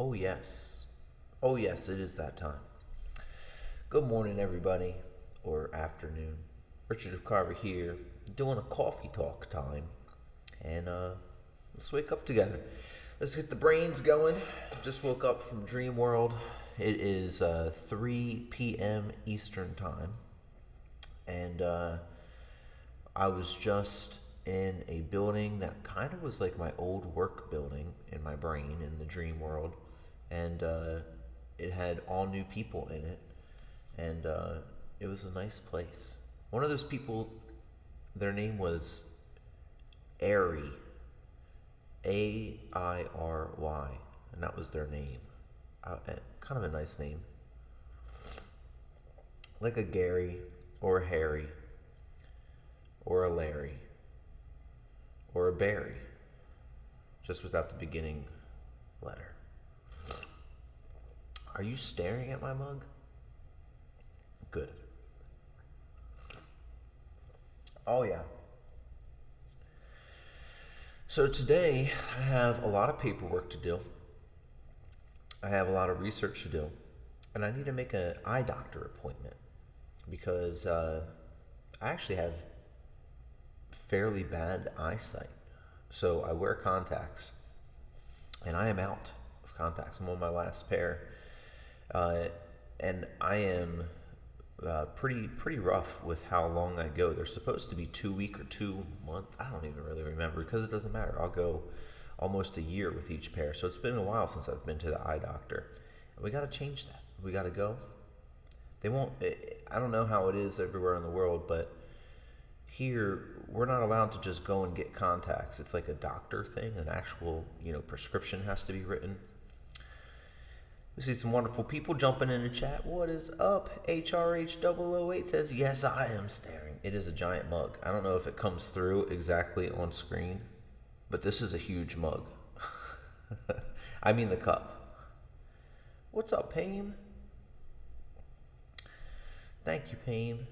Oh, yes. Oh, yes, it is that time. Good morning, everybody, or afternoon. Richard of Carver here, doing a coffee talk time. And let's wake up together. Let's get the brains going. Just woke up from Dream World. It is 3 p.m. Eastern Time. And I was just in a building that kind of was like my old work building in my brain in the dream world. And it had all new people in it. And it was a nice place. One of those people, their name was Airy, Airy, and that was their name. Kind of a nice name. Like a Gary, or a Harry, or a Larry, or a Barry, just without the beginning letter. Are you staring at my mug? Good. Oh, yeah. So today, I have a lot of paperwork to do. I have a lot of research to do. And I need to make an eye doctor appointment because I actually have fairly bad eyesight. So I wear contacts, and I am out of contacts. I'm on my last pair, and I am pretty rough with how long I go. They're supposed to be 2 week or 2 month. I don't even really remember because it doesn't matter. I'll go almost a year with each pair. So it's been a while since I've been to the eye doctor. And we got to change that. We got to go. They won't. I don't know how it is everywhere in the world, but here we're not allowed to just go and get contacts. It's like a doctor thing. An actual, prescription has to be written. We see some wonderful people jumping in the chat. What is up? HRH008 says, yes, I am staring. It is a giant mug. I don't know if it comes through exactly on screen, but this is a huge mug. I mean the cup. What's up, Payne? Thank you, Payne.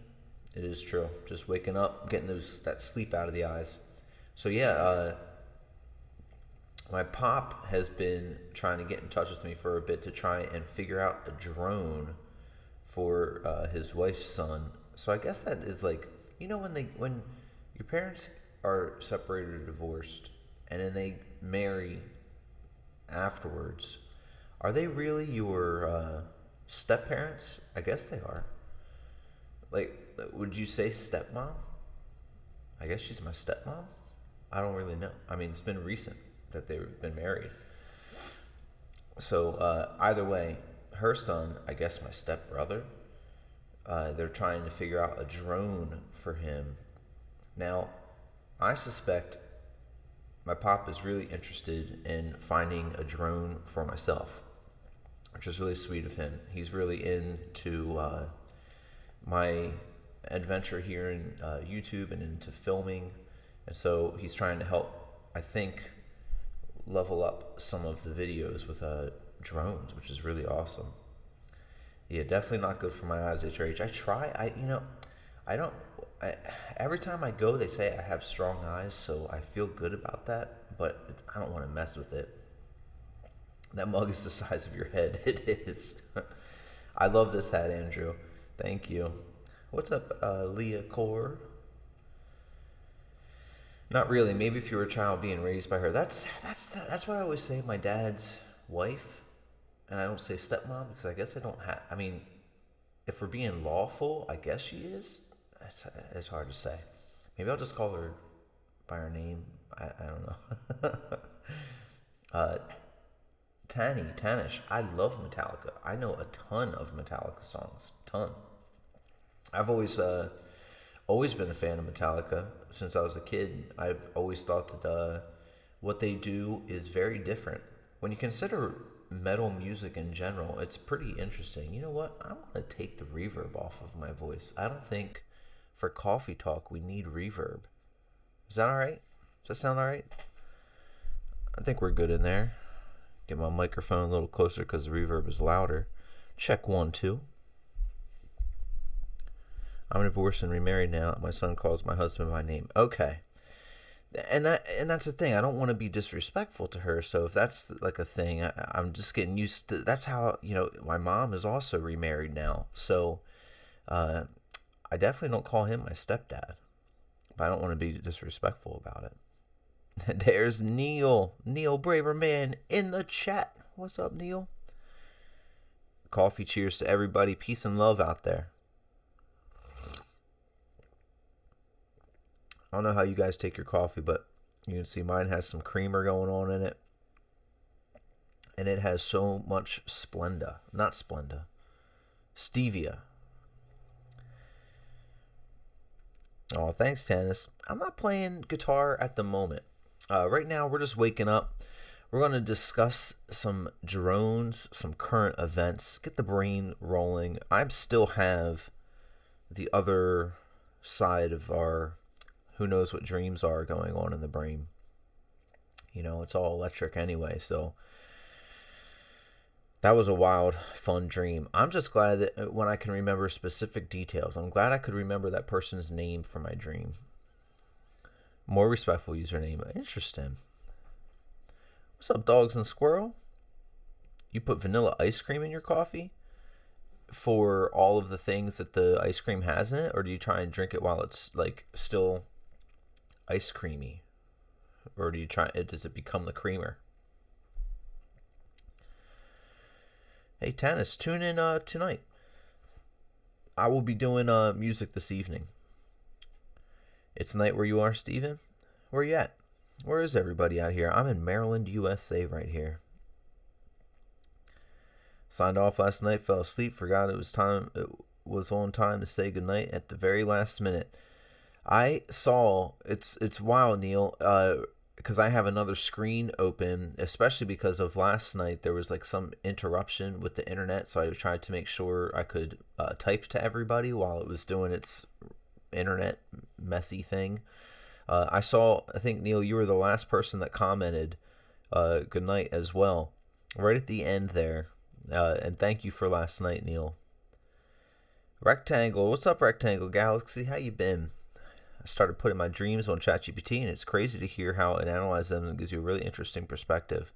It is true. Just waking up, getting that sleep out of the eyes. So yeah, my pop has been trying to get in touch with me for a bit to try and figure out a drone for his wife's son. So I guess that is like, when your parents are separated or divorced and then they marry afterwards, are they really your step parents? I guess they are. Like, would you say stepmom? I guess she's my stepmom. I don't really know. I mean, it's been recent that they've been married. So either way, her son, I guess my stepbrother, they're trying to figure out a drone for him. Now, I suspect my pop is really interested in finding a drone for myself, which is really sweet of him. He's really into my adventure here in YouTube and into filming. And so he's trying to help, I think, level up some of the videos with drones, which is really awesome. Yeah, definitely not good for my eyes, HRH. I try, every time I go, they say I have strong eyes, so I feel good about that, but I don't want to mess with it. That mug is the size of your head. It is. I love this hat, Andrew. Thank you. What's up, Leah Core? Not really. Maybe if you were a child being raised by her. That's why I always say my dad's wife, and I don't say stepmom because I guess I don't have. I mean, if we're being lawful, I guess she is. It's hard to say. Maybe I'll just call her by her name. I don't know. Tanish. I love Metallica. I know a ton of Metallica songs. Ton. I've always been a fan of Metallica since I was a kid. I've always thought that what they do is very different. When you consider metal music in general, it's pretty interesting. You know what? I'm going to take the reverb off of my voice. I don't think for coffee talk we need reverb. Is that all right? Does that sound all right? I think we're good in there. Get my microphone a little closer because the reverb is louder. Check 1, 2. I'm divorced and remarried now. My son calls my husband by name. Okay. And that's the thing. I don't want to be disrespectful to her. So if that's like a thing, I'm just getting used to. That's how my mom is also remarried now. So uh, I definitely don't call him my stepdad, but I don't want to be disrespectful about it. There's Neil Braverman in the chat. What's up, Neil? Coffee cheers to everybody. Peace and love out there. I don't know how you guys take your coffee, but you can see mine has some creamer going on in it. And it has so much Splenda. Not Splenda. Stevia. Oh, thanks, Tannis. I'm not playing guitar at the moment. Right now, we're just waking up. We're going to discuss some drones, some current events, get the brain rolling. I still have the other side of our who knows what dreams are going on in the brain. It's all electric anyway, so that was a wild, fun dream. I'm just glad that when I can remember specific details, I'm glad I could remember that person's name for my dream. More respectful username. Interesting. What's up, dogs and squirrel? You put vanilla ice cream in your coffee for all of the things that the ice cream has in it, or do you try and drink it while it's like still ice creamy, or does it become the creamer? Hey, Tannis, tune in tonight. I will be doing music this evening. It's night where you are, Steven. Where you at? Where is everybody out here? I'm in Maryland, USA right here. Signed off last night, fell asleep, forgot it was on time to say goodnight at the very last minute. I saw, it's wild, Neil, because I have another screen open, especially because of last night. There was like some interruption with the internet, so I tried to make sure I could type to everybody while it was doing its internet messy thing. I think, Neil, you were the last person that commented good night as well, right at the end there. And thank you for last night, Neil. Rectangle, what's up, Rectangle Galaxy? How you been? I started putting my dreams on ChatGPT, and it's crazy to hear how it analyzes them and gives you a really interesting perspective.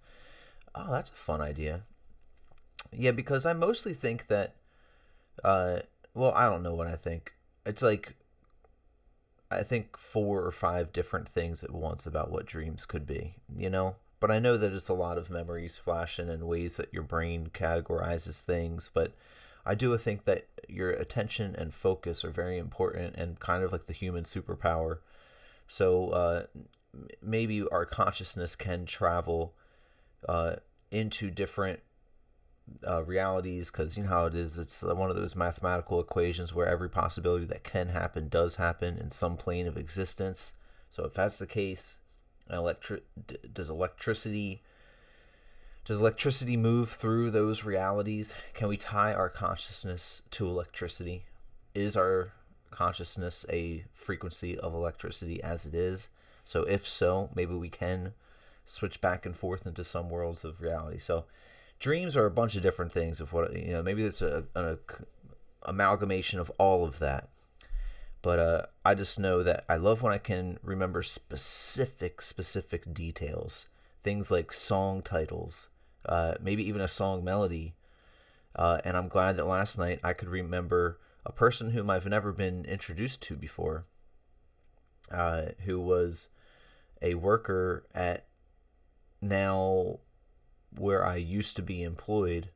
Oh, that's a fun idea. Yeah, because I mostly think that, well, I don't know what I think. It's like, I think 4 or 5 different things at once about what dreams could be, But I know that it's a lot of memories flashing and ways that your brain categorizes things. But I do think that your attention and focus are very important and kind of like the human superpower. So maybe our consciousness can travel into different realities, because you know how it is. It's one of those mathematical equations where every possibility that can happen does happen in some plane of existence. So if that's the case, does electricity move through those realities? Can we tie our consciousness to electricity? Is our consciousness a frequency of electricity as it is? So if so, maybe we can switch back and forth into some worlds of reality. So dreams are a bunch of different things of what, maybe it's an amalgamation of all of that. But I just know that I love when I can remember specific details. Things like song titles, maybe even a song melody. And I'm glad that last night I could remember a person whom I've never been introduced to before, who was a worker at now where I used to be employed.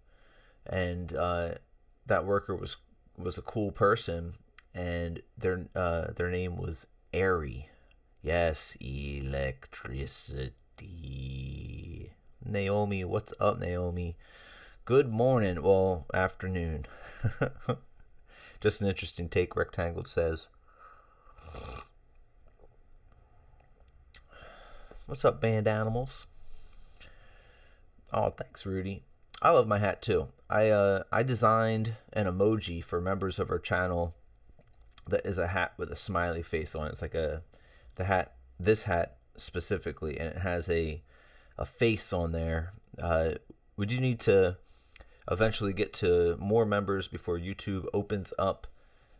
And that worker was a cool person. And their name was Airy. Yes, electricity. Naomi, what's up, Naomi? Good morning, well, afternoon. Just an interesting take, Rectangle says. What's up, band animals? Oh, thanks, Rudy. I love my hat too. I designed an emoji for members of our channel that is a hat with a smiley face on it. It's like this hat specifically, and it has a face on there. We do need to eventually get to more members before YouTube opens up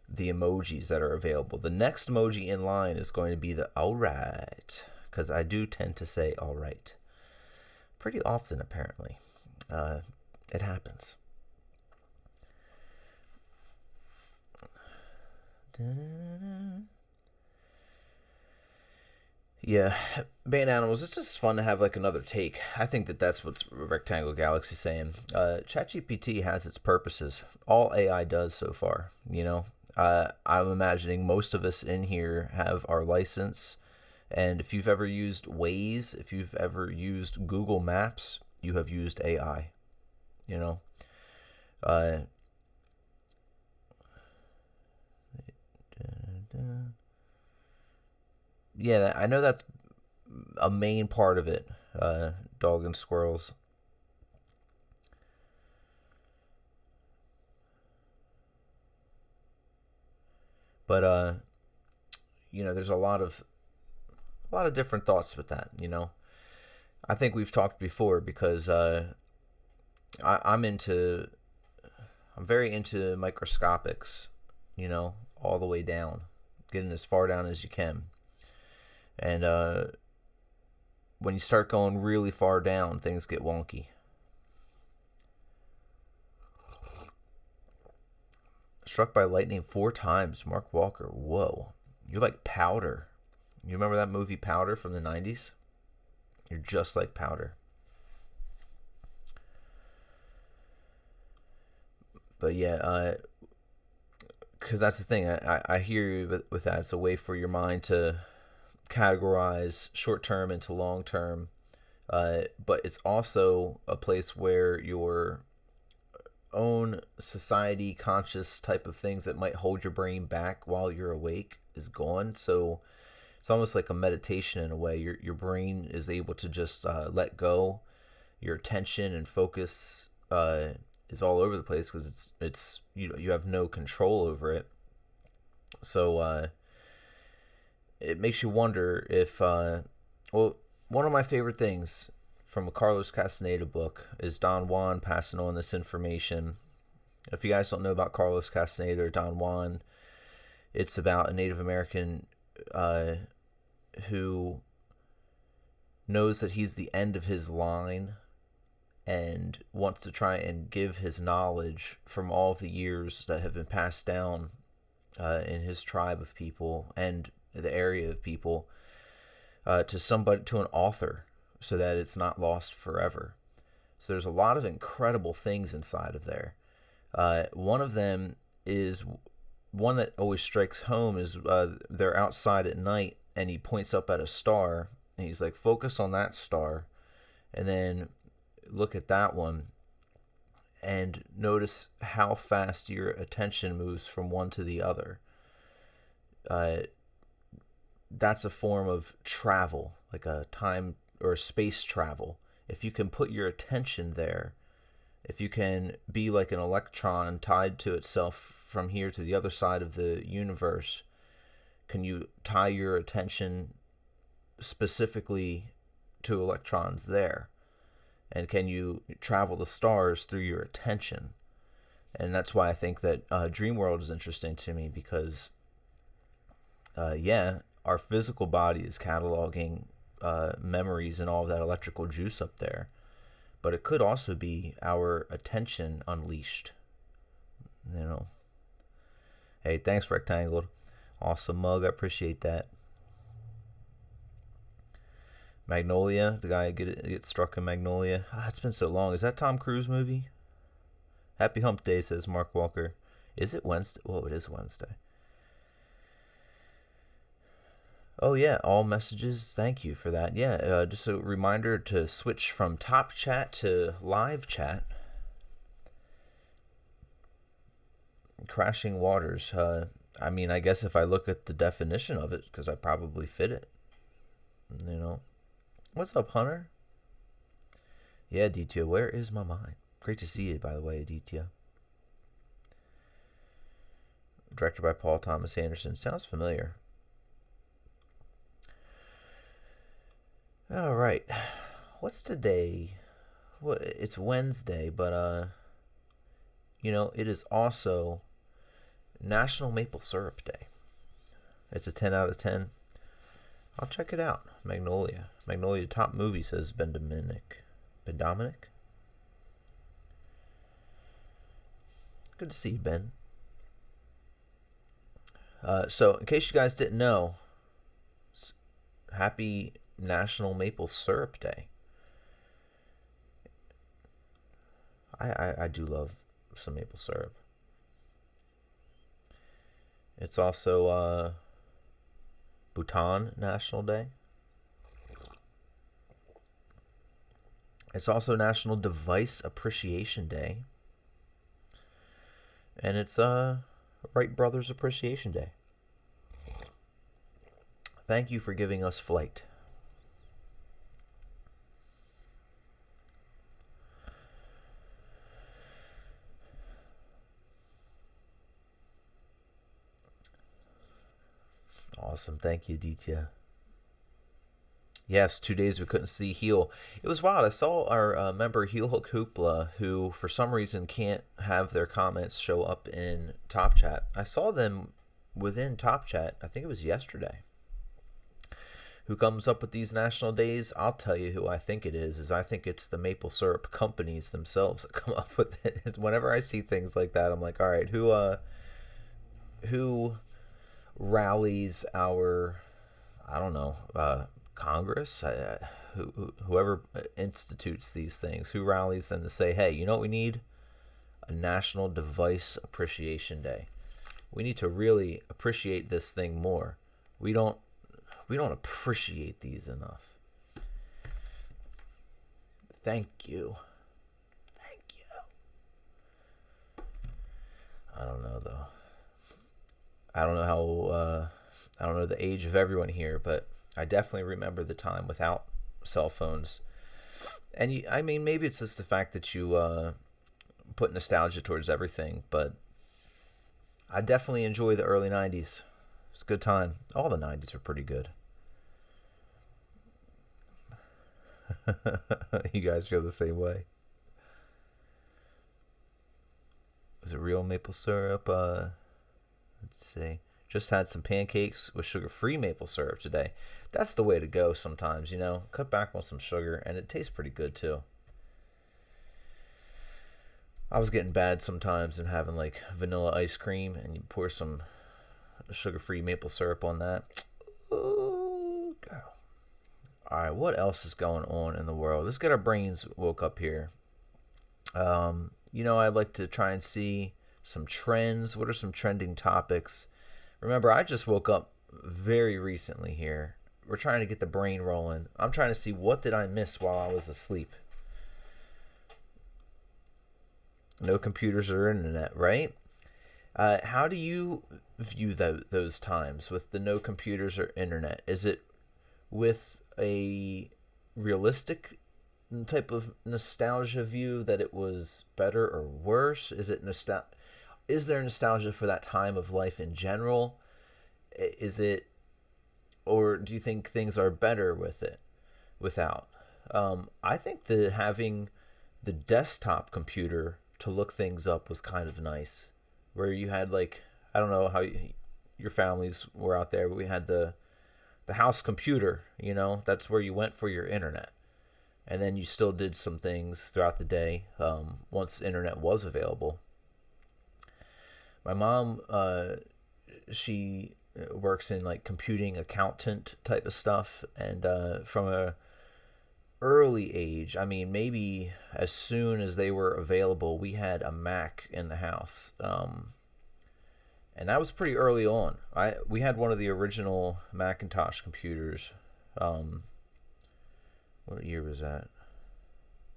the emojis that are available. The next emoji in line is going to be the alright. because I do tend to say all right pretty often, apparently. It happens. Yeah, band animals. It's just fun to have like another take. I think that that's what's Rectangle Galaxy saying. ChatGPT has its purposes. All AI does so far. I'm imagining most of us in here have our license, and if you've ever used Waze, if you've ever used Google Maps, you have used AI. You know, uh, yeah, I know that's a main part of it. Dog and squirrels. But there's a lot of different thoughts with that. I think we've talked before because I'm into I'm very into microscopics. All the way down, getting as far down as you can. And when you start going really far down, things get wonky. Struck by lightning 4 times, Mark Walker. Whoa. You're like Powder. You remember that movie Powder from the 90s? You're just like Powder. But yeah, because that's the thing. I hear you with that. It's a way for your mind to categorize short term into long term. But it's also a place where your own society conscious type of things that might hold your brain back while you're awake is gone. So it's almost like a meditation in a way. Your brain is able to just let go. Your attention and focus is all over the place because it's you have no control over it. So it makes you wonder if one of my favorite things from a Carlos Castaneda book is Don Juan passing on this information. If you guys don't know about Carlos Castaneda or Don Juan, it's about a Native American who knows that he's the end of his line and wants to try and give his knowledge from all of the years that have been passed down in his tribe of people and the area of people to an author, so that it's not lost forever. So there's a lot of incredible things inside of there. One of them is one that always strikes home is they're outside at night and he points up at a star and he's like, focus on that star and then look at that one and notice how fast your attention moves from one to the other. That's a form of travel, like a time or space travel. If you can put your attention there, if you can be like an electron tied to itself from here to the other side of the universe, can you tie your attention specifically to electrons there? And can you travel the stars through your attention? And that's why I think that Dream World is interesting to me because, our physical body is cataloging memories and all of that electrical juice up there. But it could also be our attention unleashed. Hey, thanks, Rectangled. Awesome mug. I appreciate that. Magnolia, the guy gets struck in Magnolia. It's been so long. Is that Tom Cruise movie? Happy Hump Day, says Mark Walker. Is it Wednesday? Oh, it is Wednesday. Oh, yeah, all messages. Thank you for that. Yeah, just a reminder to switch from top chat to live chat. Crashing waters. I guess if I look at the definition of it, because I probably fit it. What's up, Hunter? Yeah, Aditya, where is my mind? Great to see you, by the way, Aditya. Directed by Paul Thomas Anderson. Sounds familiar. All right. What's today? It's Wednesday, but it is also National Maple Syrup Day. It's a 10 out of 10. I'll check it out. Magnolia. Magnolia top movie, says Ben Dominic. Ben Dominic? Good to see you, Ben. So, in case you guys didn't know, happy National Maple Syrup Day. I do love some maple syrup. It's also Bhutan National Day. It's also National Device Appreciation Day. And it's Wright Brothers Appreciation Day. Thank you for giving us flight. Awesome. Thank you, Aditya. Yes, 2 days we couldn't see Heel. It was wild. I saw our member Heel Hook Hoopla, who for some reason can't have their comments show up in Top Chat. I saw them within Top Chat, I think it was yesterday. Who comes up with these national days? I'll tell you who I think it is I think it's the maple syrup companies themselves that come up with it. Whenever I see things like that, I'm like, all right, who rallies our, I don't know, Congress, whoever institutes these things, who rallies them to say, hey, you know what we need? A National Device Appreciation Day. We need to really appreciate this thing more. We don't appreciate these enough. Thank you. Thank you. I don't know though. I don't know how, I don't know the age of everyone here, but I definitely remember the time without cell phones. And I mean, maybe it's just the fact that you put nostalgia towards everything, but I definitely enjoy the early 90s. It's a good time. All the 90s were pretty good. You guys feel the same way? Is it real maple syrup? Let's see. Just had some pancakes with sugar-free maple syrup today. That's the way to go sometimes, you know. Cut back on some sugar, and it tastes pretty good, too. I was getting bad sometimes and having, like, vanilla ice cream, and you pour some sugar-free maple syrup on that. Ooh, girl. All right, what else is going on in the world? Let's get our brains woke up here. You know, I'd like to try and see some trends. What are some trending topics? Remember, I just woke up very recently here. We're trying to get the brain rolling. I'm trying to see what did I miss while I was asleep. No computers or internet, right? How do you view those times with the no computers or internet? Is it with a realistic type of nostalgia view that it was better or worse? Is there nostalgia for that time of life in general? Is it, or do you think things are better with it without? I think that having the desktop computer to look things up was kind of nice, where you had, like, I don't know how your families were out there, but we had the house computer, you know, that's where you went for your internet. And then you still did some things throughout the day once internet was available. My mom, she works in, like, computing accountant type of stuff, and from a early age, I mean, maybe as soon as they were available, we had a Mac in the house. And that was pretty early on. We had one of the original Macintosh computers. What year was that?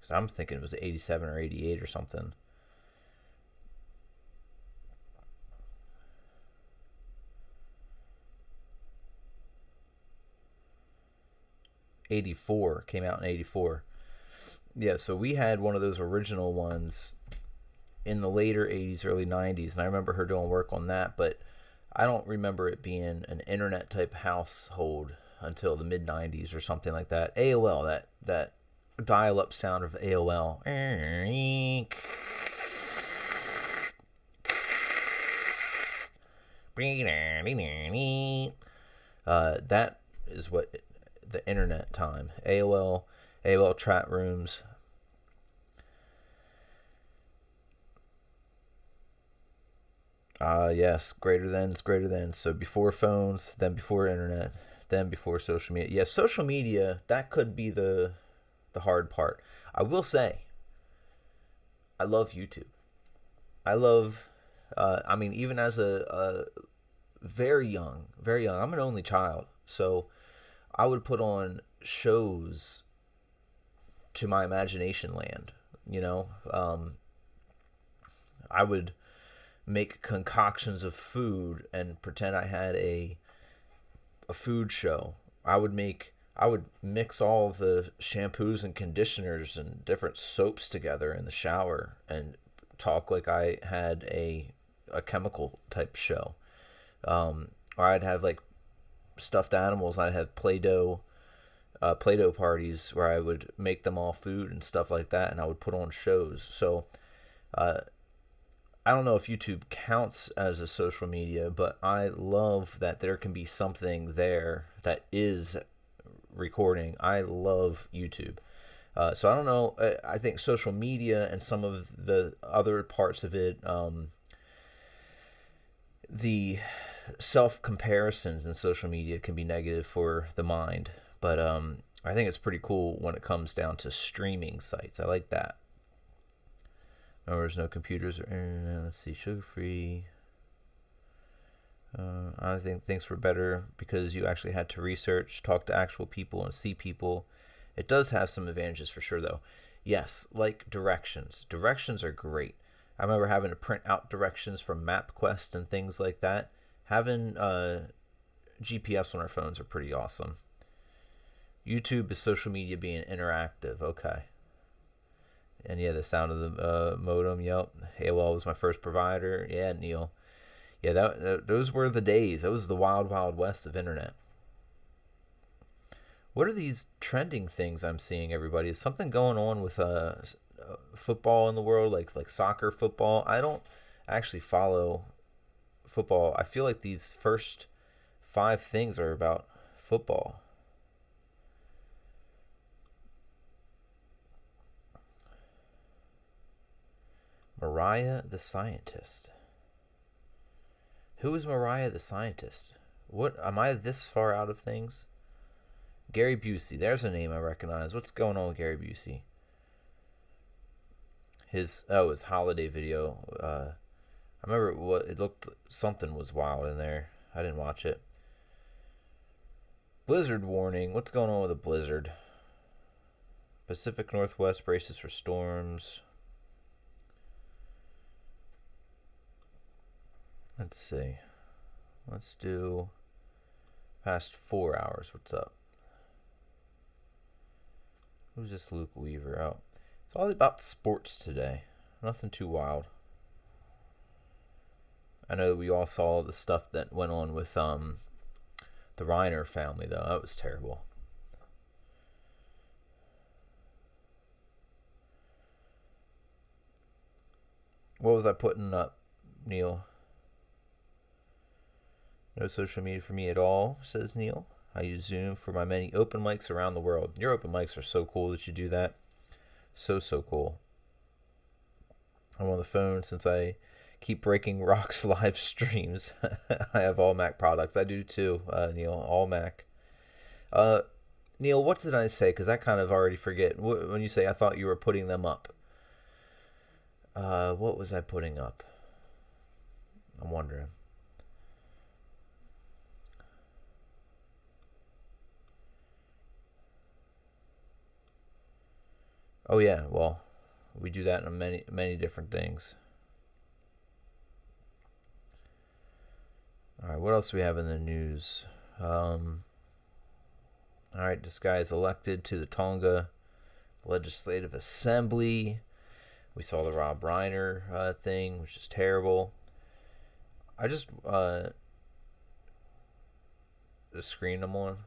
'Cause I'm thinking it was 87 or 88 or something. '84, came out in '84. Yeah, so we had one of those original ones in the later '80s, early '90s, and I remember her doing work on that, but I don't remember it being an internet type household until the mid '90s or something like that. AOL, that dial-up sound of AOL. That is what the internet time. AOL chat rooms. Yes, greater than is greater than. So before phones, then before internet, then before social media. Yeah, social media, that could be the hard part. I will say, I love YouTube. I love, I mean, even as a very young, I'm an only child. So I would put on shows to my imagination land, you know? I would make concoctions of food and pretend I had a food show. I would mix all the shampoos and conditioners and different soaps together in the shower and talk like I had a chemical type show. Or I'd have like stuffed animals. I'd have Play-Doh parties where I would make them all food and stuff like that, and I would put on shows. So uh, I don't know if YouTube counts as a social media, but I love that there can be something there that is recording. I love YouTube. So I don't know. I think social media and some of the other parts of it, the self comparisons in social media can be negative for the mind. But I think it's pretty cool when it comes down to streaming sites. I like that. No, there's no computers or internet. Let's see, sugar free. I think things were better because you actually had to research, talk to actual people, and see people. It does have some advantages for sure, though. Yes, like directions. Directions are great. I remember having to print out directions from MapQuest and things like that. Having GPS on our phones are pretty awesome. YouTube is social media being interactive. Okay. And yeah, the sound of the modem. Yep. AOL was my first provider. Yeah, Neil. Yeah, those were the days. That was the wild, wild west of internet. What are these trending things I'm seeing, everybody? Is something going on with football in the world, like soccer, football? I don't actually follow football. I feel like these first 5 things are about football. Mariah the Scientist. Who is Mariah the Scientist? What, am I this far out of things? Gary Busey. There's a name I recognize. What's going on with Gary Busey? His holiday video. I remember it looked, something was wild in there. I didn't watch it. Blizzard warning. What's going on with a blizzard? Pacific Northwest braces for storms. Let's see. Let's do past 4 hours. What's up? Who's this Luke Weaver out? It's all about sports today. Nothing too wild. I know that we all saw the stuff that went on with the Reiner family, though. That was terrible. What was I putting up, Neil? No social media for me at all, says Neil. I use Zoom for my many open mics around the world. Your open mics are so cool that you do that. So cool. I'm on the phone since I keep breaking Rock's live streams. I have all Mac products. I do too, Neil. All Mac. Neil, what did I say? Because I kind of already forget. When you say I thought you were putting them up. What was I putting up? I'm wondering. Oh yeah, well, we do that in many different things. All right, what else do we have in the news? All right, this guy is elected to the Tonga Legislative Assembly. We saw the Rob Reiner thing, which is terrible. I just the screen I'm on.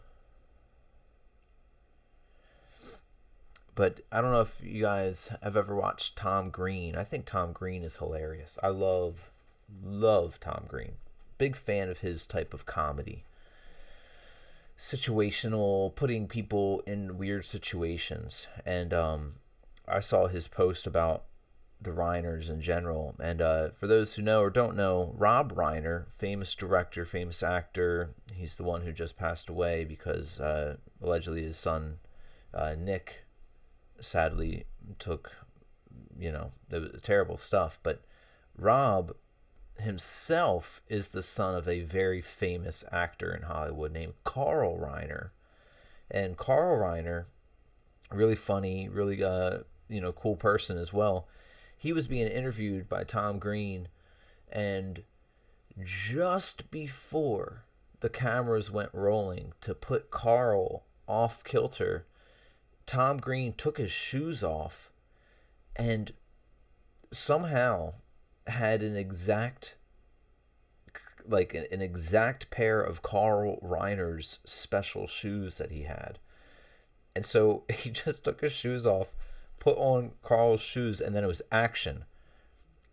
But I don't know if you guys have ever watched Tom Green. I think Tom Green is hilarious. I love Tom Green. Big fan of his type of comedy. situational, putting people in weird situations. And I saw his post about the Reiners in general. And for those who know or don't know, Rob Reiner, famous director, famous actor, he's the one who just passed away because allegedly his son, Nick, sadly took, the terrible stuff. But Rob himself is the son of a very famous actor in Hollywood named Carl Reiner. And Carl Reiner, really funny, really cool person as well. He was being interviewed by Tom Green, and just before the cameras went rolling to put Carl off kilter, Tom Green took his shoes off and somehow had an exact pair of Carl Reiner's special shoes that he had. And so he just took his shoes off, put on Carl's shoes, and then it was action.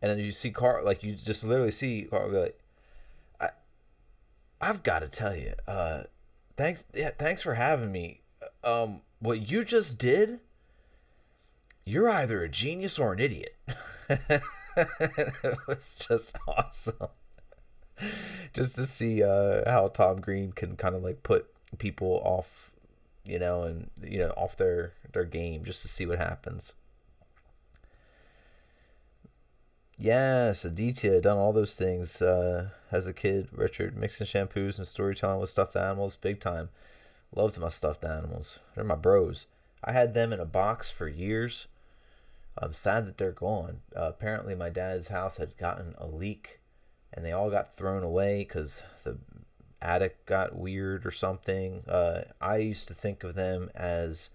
And then you see Carl, like you just literally see Carl be like, I've got to tell you, thanks for having me. What you just did, you're either a genius or an idiot. It was just awesome. Just to see how Tom Green can kind of like put people off, off their game, just to see what happens. Yes, Aditya done all those things as a kid. Richard, mixing shampoos and storytelling with stuffed animals, big time. Loved my stuffed animals. They're my bros. I had them in a box for years. I'm sad that they're gone. Apparently, my dad's house had gotten a leak, and they all got thrown away because the attic got weird or something. I used to think of them as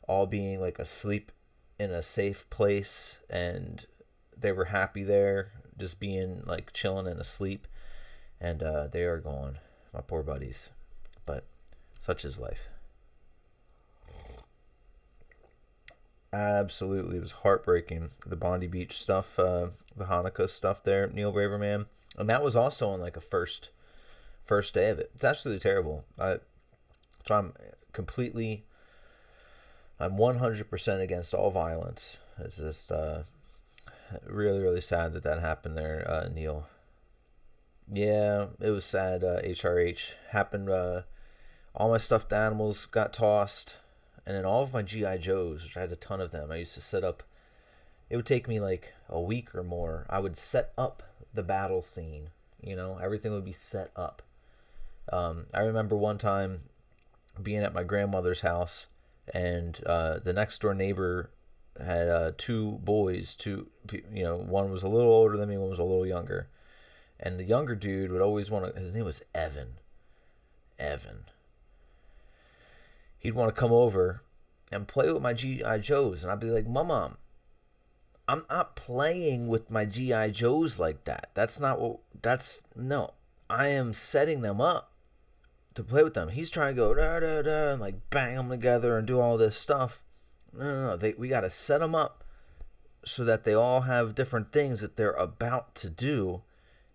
all being like asleep in a safe place, and they were happy there, just being like chilling and asleep. And they are gone, my poor buddies. But such is life. Absolutely, it was heartbreaking. The Bondi Beach stuff, the Hanukkah stuff there, Neil Braverman, and that was also on like a first day of it. It's absolutely terrible. So I'm 100% against all violence. It's just really, really sad that happened there, Neil. Yeah, it was sad. HRH happened. All my stuffed animals got tossed. And then all of my G.I. Joes, which I had a ton of them, I used to set up. It would take me like a week or more. I would set up the battle scene. Everything would be set up. I remember one time being at my grandmother's house, and the next door neighbor had two boys. One was a little older than me, one was a little younger. And the younger dude would always want to. His name was Evan. He'd want to come over and play with my G.I. Joes. And I'd be like, Mom, I'm not playing with my G.I. Joes like that. No. I am setting them up to play with them. He's trying to go, da, da, da, and like bang them together and do all this stuff. No. We got to set them up so that they all have different things that they're about to do.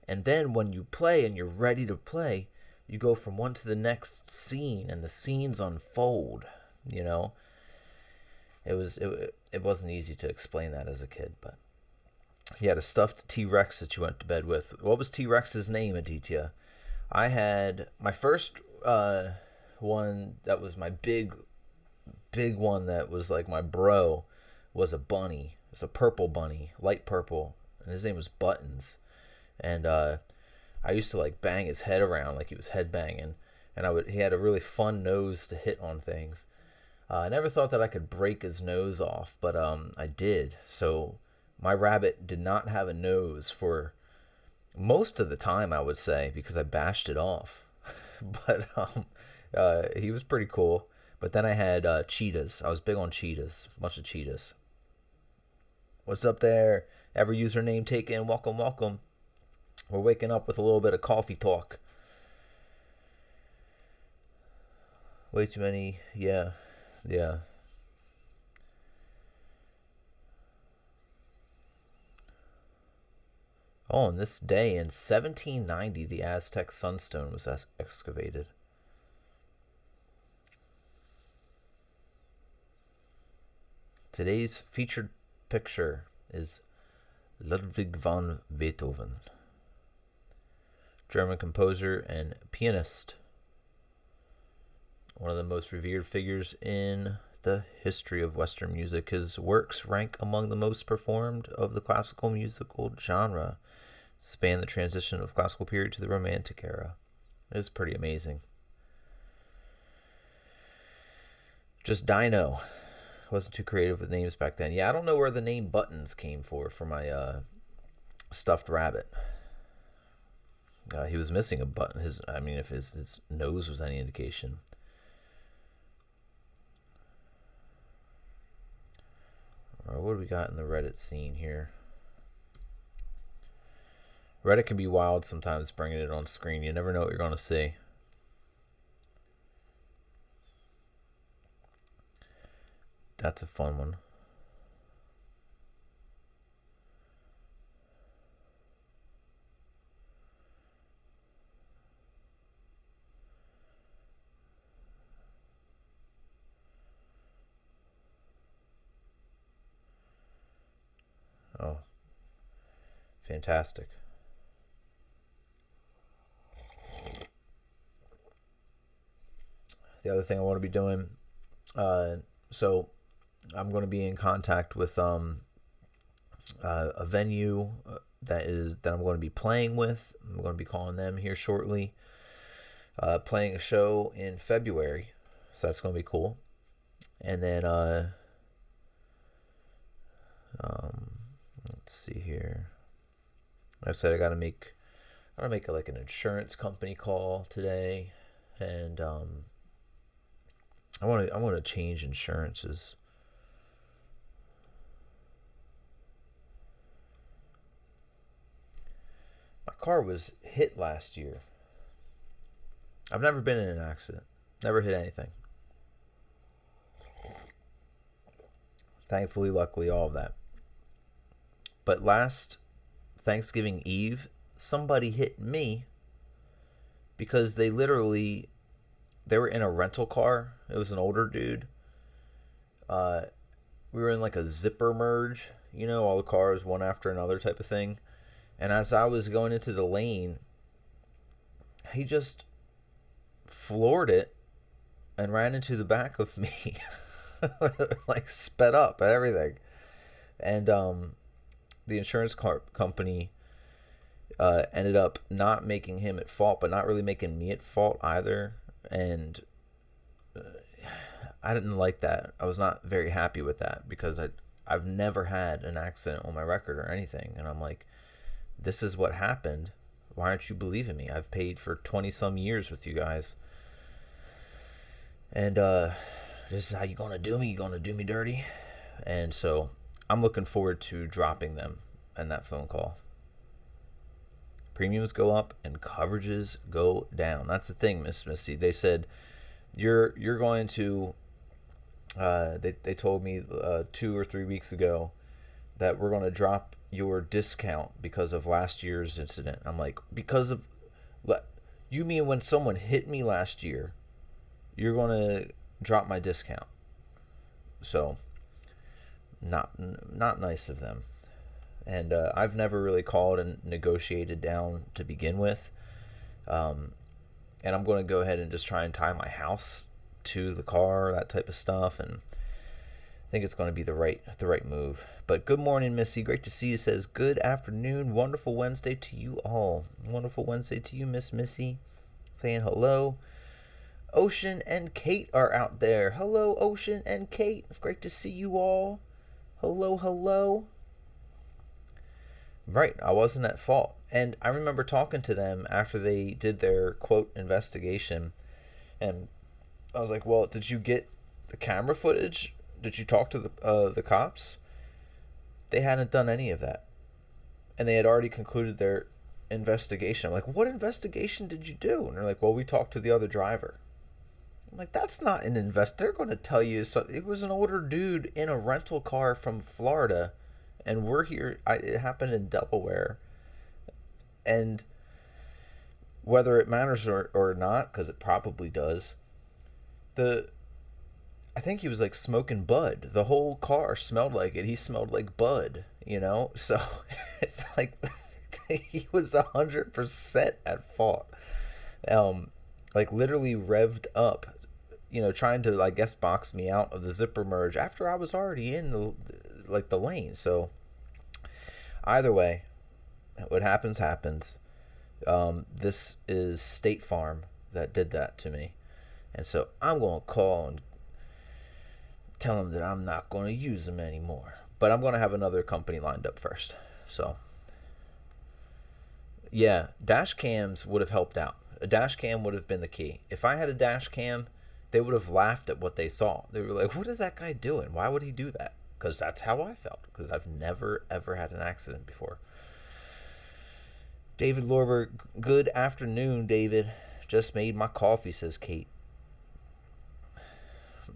And then when you play and you're ready to play, you go from one to the next scene, and the scenes unfold. It wasn't easy to explain that as a kid, but he had a stuffed T-Rex that you went to bed with. What was T-Rex's name, Aditya? I had my first one that was my big one that was like my bro, was a bunny. It was a purple bunny, light purple, and his name was Buttons. And I used to like bang his head around like he was headbanging, and he had a really fun nose to hit on things. I never thought that I could break his nose off, but I did. So my rabbit did not have a nose for most of the time, I would say, because I bashed it off. But he was pretty cool. But then I had cheetahs. I was big on cheetahs, a bunch of cheetahs. What's up there? Every username taken. Welcome. We're waking up with a little bit of coffee talk. Way too many. Yeah. Oh, on this day in 1790, the Aztec sunstone was excavated. Today's featured picture is Ludwig van Beethoven, German composer and pianist, one of the most revered figures in the history of Western music. His works rank among the most performed of the classical musical genre, span the transition of classical period to the Romantic era. It is pretty amazing. Just Dino. Wasn't too creative with names back then. Yeah, I don't know where the name Buttons came for my stuffed rabbit. He was missing a button. If his nose was any indication. All right, what do we got in the Reddit scene here? Reddit can be wild sometimes, bringing it on screen. You never know what you're going to see. That's a fun one. Oh, fantastic. The other thing I want to be doing, so I'm going to be in contact with a venue that I'm going to be playing with. I'm going to be calling them here shortly. Playing a show in February, so that's going to be cool. And then let's see here. Like I said, I gotta make like an insurance company call today, and I want to change insurances. My car was hit last year. I've never been in an accident. Never hit anything. Thankfully, luckily, all of that. But last Thanksgiving Eve, somebody hit me because they were in a rental car. It was an older dude. We were in like a zipper merge, all the cars one after another type of thing. And as I was going into the lane, he just floored it and ran into the back of me. Like sped up and everything. And the insurance company ended up not making him at fault, but not really making me at fault either. And I didn't like that. I was not very happy with that because I've never had an accident on my record or anything. And I'm like, this is what happened. Why aren't you believing me? I've paid for 20 some years with you guys. And this is how you gonna do me? You gonna do me dirty? And so I'm looking forward to dropping them in that phone call. Premiums go up and coverages go down. That's the thing, Miss Missy. They said you're going to. They told me 2 or 3 weeks ago that we're going to drop your discount because of last year's incident. I'm like, because of. You mean when someone hit me last year, you're going to drop my discount? So, not nice of them. And I've never really called and negotiated down to begin with. And I'm going to go ahead and just try and tie my house to the car, that type of stuff. And I think it's going to be the right move. But good morning, Missy. Great to see you. Says good afternoon. Wonderful Wednesday to you all. Wonderful Wednesday to you, Miss Missy. Saying hello. Ocean and Kate are out there. Hello, Ocean and Kate. Great to see you all. Hello, hello. Right, I wasn't at fault. And I remember talking to them after they did their, quote, investigation. And I was like, well, did you get the camera footage? Did you talk to the cops? They hadn't done any of that. And they had already concluded their investigation. I'm like, what investigation did you do? And they're like, well, we talked to the other driver. I'm like, that's not an They're going to tell you something. It was an older dude in a rental car from Florida. And we're here. It happened in Delaware. And whether it matters or not, because it probably does, I think he was like smoking bud. The whole car smelled like it. He smelled like bud, you know? So it's like he was 100% at fault. Um, like literally revved up, trying to, I guess, box me out of the zipper merge after I was already in the lane. So either way, what happens, happens. This is State Farm that did that to me. And so I'm going to call and tell them that I'm not going to use them anymore. But I'm going to have another company lined up first. So, yeah, dash cams would have helped out. A dash cam would have been the key. If I had a dash cam, they would have laughed at what they saw. They were like, what is that guy doing? Why would he do that? Because that's how I felt. Because I've never, ever had an accident before. David Lorber, good afternoon, David. Just made my coffee, says Kate.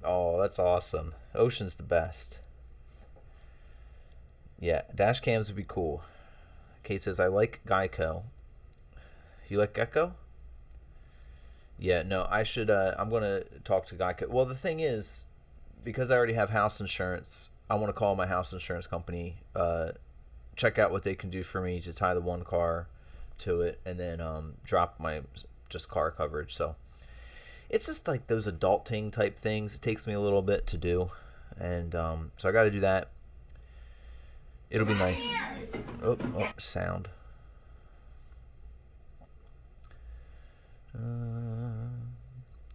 Oh, that's awesome. Ocean's the best. Yeah, dash cams would be cool. Kate says, I like Geico. You like Gecko? Yeah, no, I should, I'm going to talk to Geico. Well, the thing is, because I already have house insurance, I want to call my house insurance company, check out what they can do for me to tie the one car to it, and then drop my just car coverage. So it's just like those adulting type things. It takes me a little bit to do, and so I got to do that. It'll be nice. Oh, sound.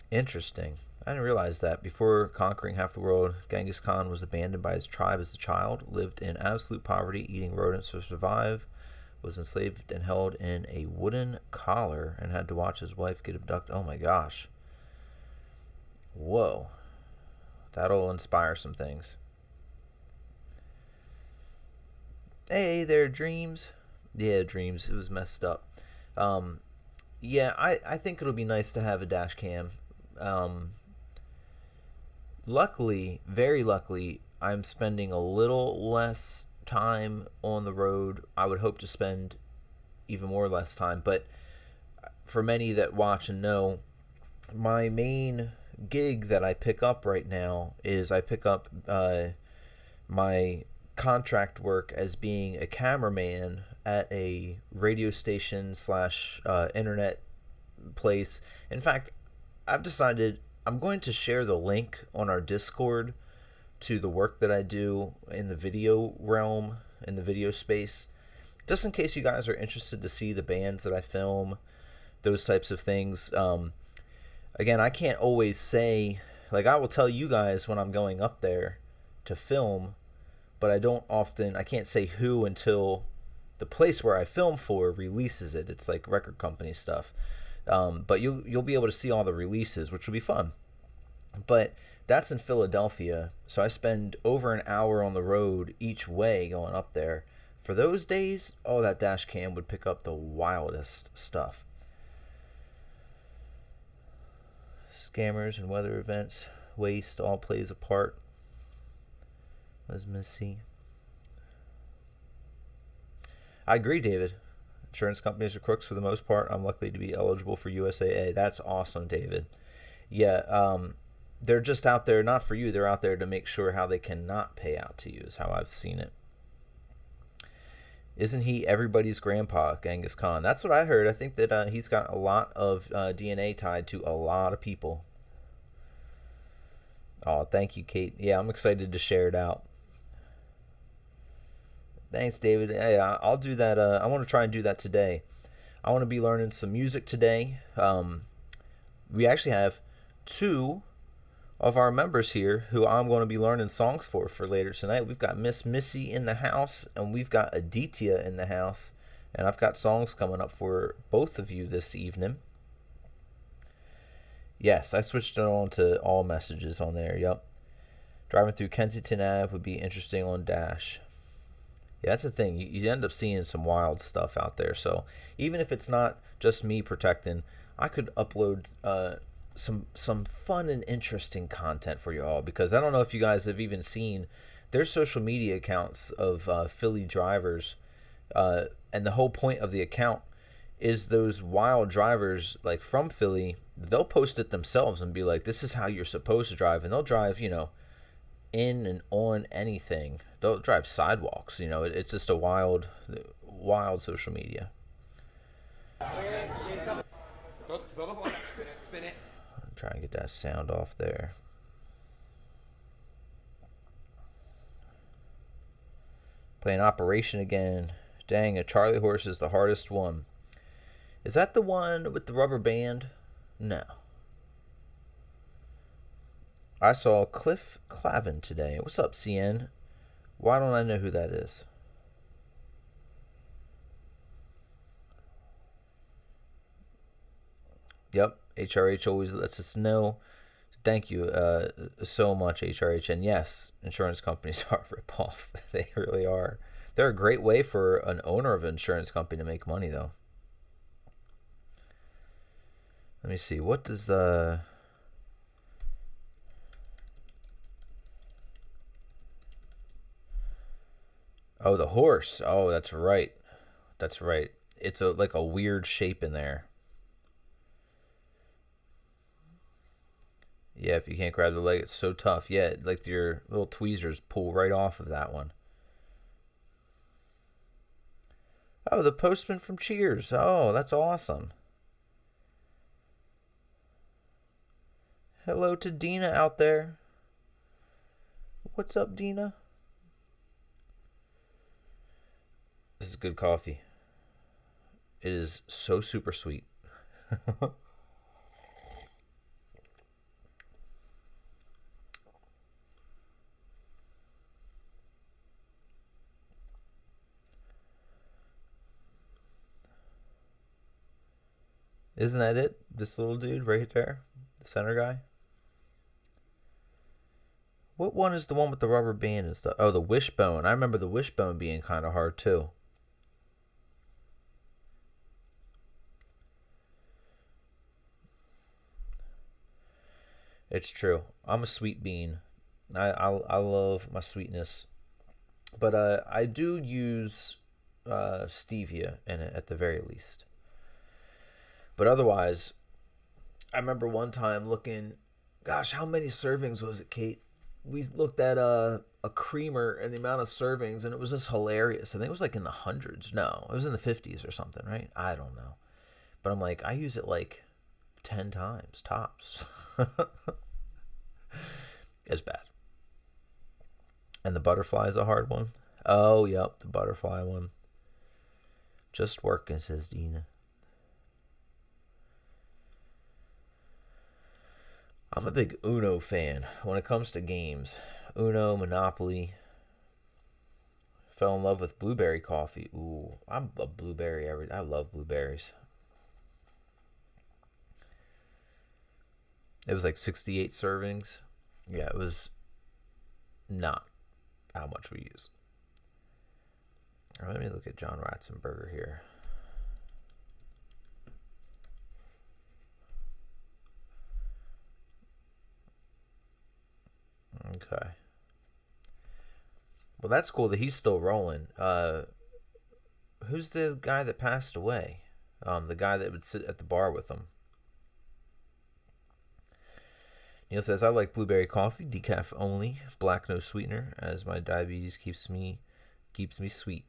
Interesting. I didn't realize that. Before conquering half the world, Genghis Khan was abandoned by his tribe as a child, lived in absolute poverty, eating rodents to survive, was enslaved and held in a wooden collar, and had to watch his wife get abducted. Oh my gosh. Whoa. That'll inspire some things. Hey there, Dreams. Yeah, Dreams. It was messed up. Yeah, I think it'll be nice to have a dash cam. Luckily, very luckily, I'm spending a little less time on the road. I would hope to spend even more less time, but for many that watch and know, my main gig that I pick up right now is I pick up my contract work as being a cameraman at a radio station slash internet place. In fact, I've decided I'm going to share the link on our Discord to the work that I do in the video realm, in the video space, just in case you guys are interested to see the bands that I film, those types of things. Again, I can't always say, like, I will tell you guys when I'm going up there to film, but I can't say who until the place where I film for releases it. It's like record company stuff. But you'll be able to see all the releases, which will be fun. But that's in Philadelphia, so I spend over an hour on the road each way going up there. For those days, that dash cam would pick up the wildest stuff. Scammers and weather events, waste, all plays a part. Let's see. I agree, David. Insurance companies are crooks for the most part. I'm lucky to be eligible for USAA. That's awesome, David. Yeah, they're just out there, not for you. They're out there to make sure how they cannot pay out to you is how I've seen it. Isn't he everybody's grandpa, Genghis Khan? That's what I heard. I think that he's got a lot of DNA tied to a lot of people. Oh, thank you, Kate. Yeah, I'm excited to share it out. Thanks, David. Hey, I'll do that. I want to try and do that today. I want to be learning some music today. We actually have 2 of our members here who I'm going to be learning songs for later tonight. We've got Miss Missy in the house, and we've got Aditya in the house, and I've got songs coming up for both of you this evening. Yes, I switched it on to all messages on there. Yep. Driving through Kensington Ave would be interesting on Dash. Yeah, that's the thing. You end up seeing some wild stuff out there. So even if it's not just me protecting, I could upload some fun and interesting content for you all, because I don't know if you guys have even seen their social media accounts of Philly drivers, and the whole point of the account is those wild drivers like from Philly, they'll post it themselves and be like, this is how you're supposed to drive. And they'll drive, in and on anything. They'll drive sidewalks. It's just a wild, wild social media. I'm trying to get that sound off there. Playing Operation again. Dang, a Charlie horse is the hardest one. Is that the one with the rubber band? No. I saw Cliff Clavin today. What's up, CN? Why don't I know who that is? Yep, HRH always lets us know. Thank you so much, HRH. And yes, insurance companies are a ripoff. They really are. They're a great way for an owner of an insurance company to make money, though. Let me see. What does... Oh, the horse. Oh, that's right. That's right. It's like a weird shape in there. Yeah, if you can't grab the leg, it's so tough. Yeah, like your little tweezers pull right off of that one. Oh, the postman from Cheers. Oh, that's awesome. Hello to Dina out there. What's up, Dina? This is good coffee. It is so super sweet. Isn't that it? This little dude right there? The center guy? What one is the one with the rubber band and stuff? Oh, the wishbone. I remember the wishbone being kind of hard too. It's true. I'm a sweet bean. I love my sweetness. But I do use stevia in it at the very least. But otherwise, I remember one time looking, gosh, how many servings was it, Kate? We looked at a creamer and the amount of servings, and it was just hilarious. I think it was like in the hundreds. No, it was in the 50s or something, right? I don't know. But I'm like, I use it like 10 times, tops. It's bad. And the butterfly is a hard one. Oh, yep, the butterfly one. Just working, says Dina. I'm a big Uno fan when it comes to games. Uno, Monopoly. Fell in love with blueberry coffee. Ooh, I'm a blueberry. I love blueberries. It was like 68 servings. Yeah, it was not how much we use. All right, let me look at John Ratzenberger here. Okay. Well, that's cool that he's still rolling. Who's the guy that passed away? The guy that would sit at the bar with him. Neil says, I like blueberry coffee, decaf only, black no sweetener, as my diabetes keeps me sweet.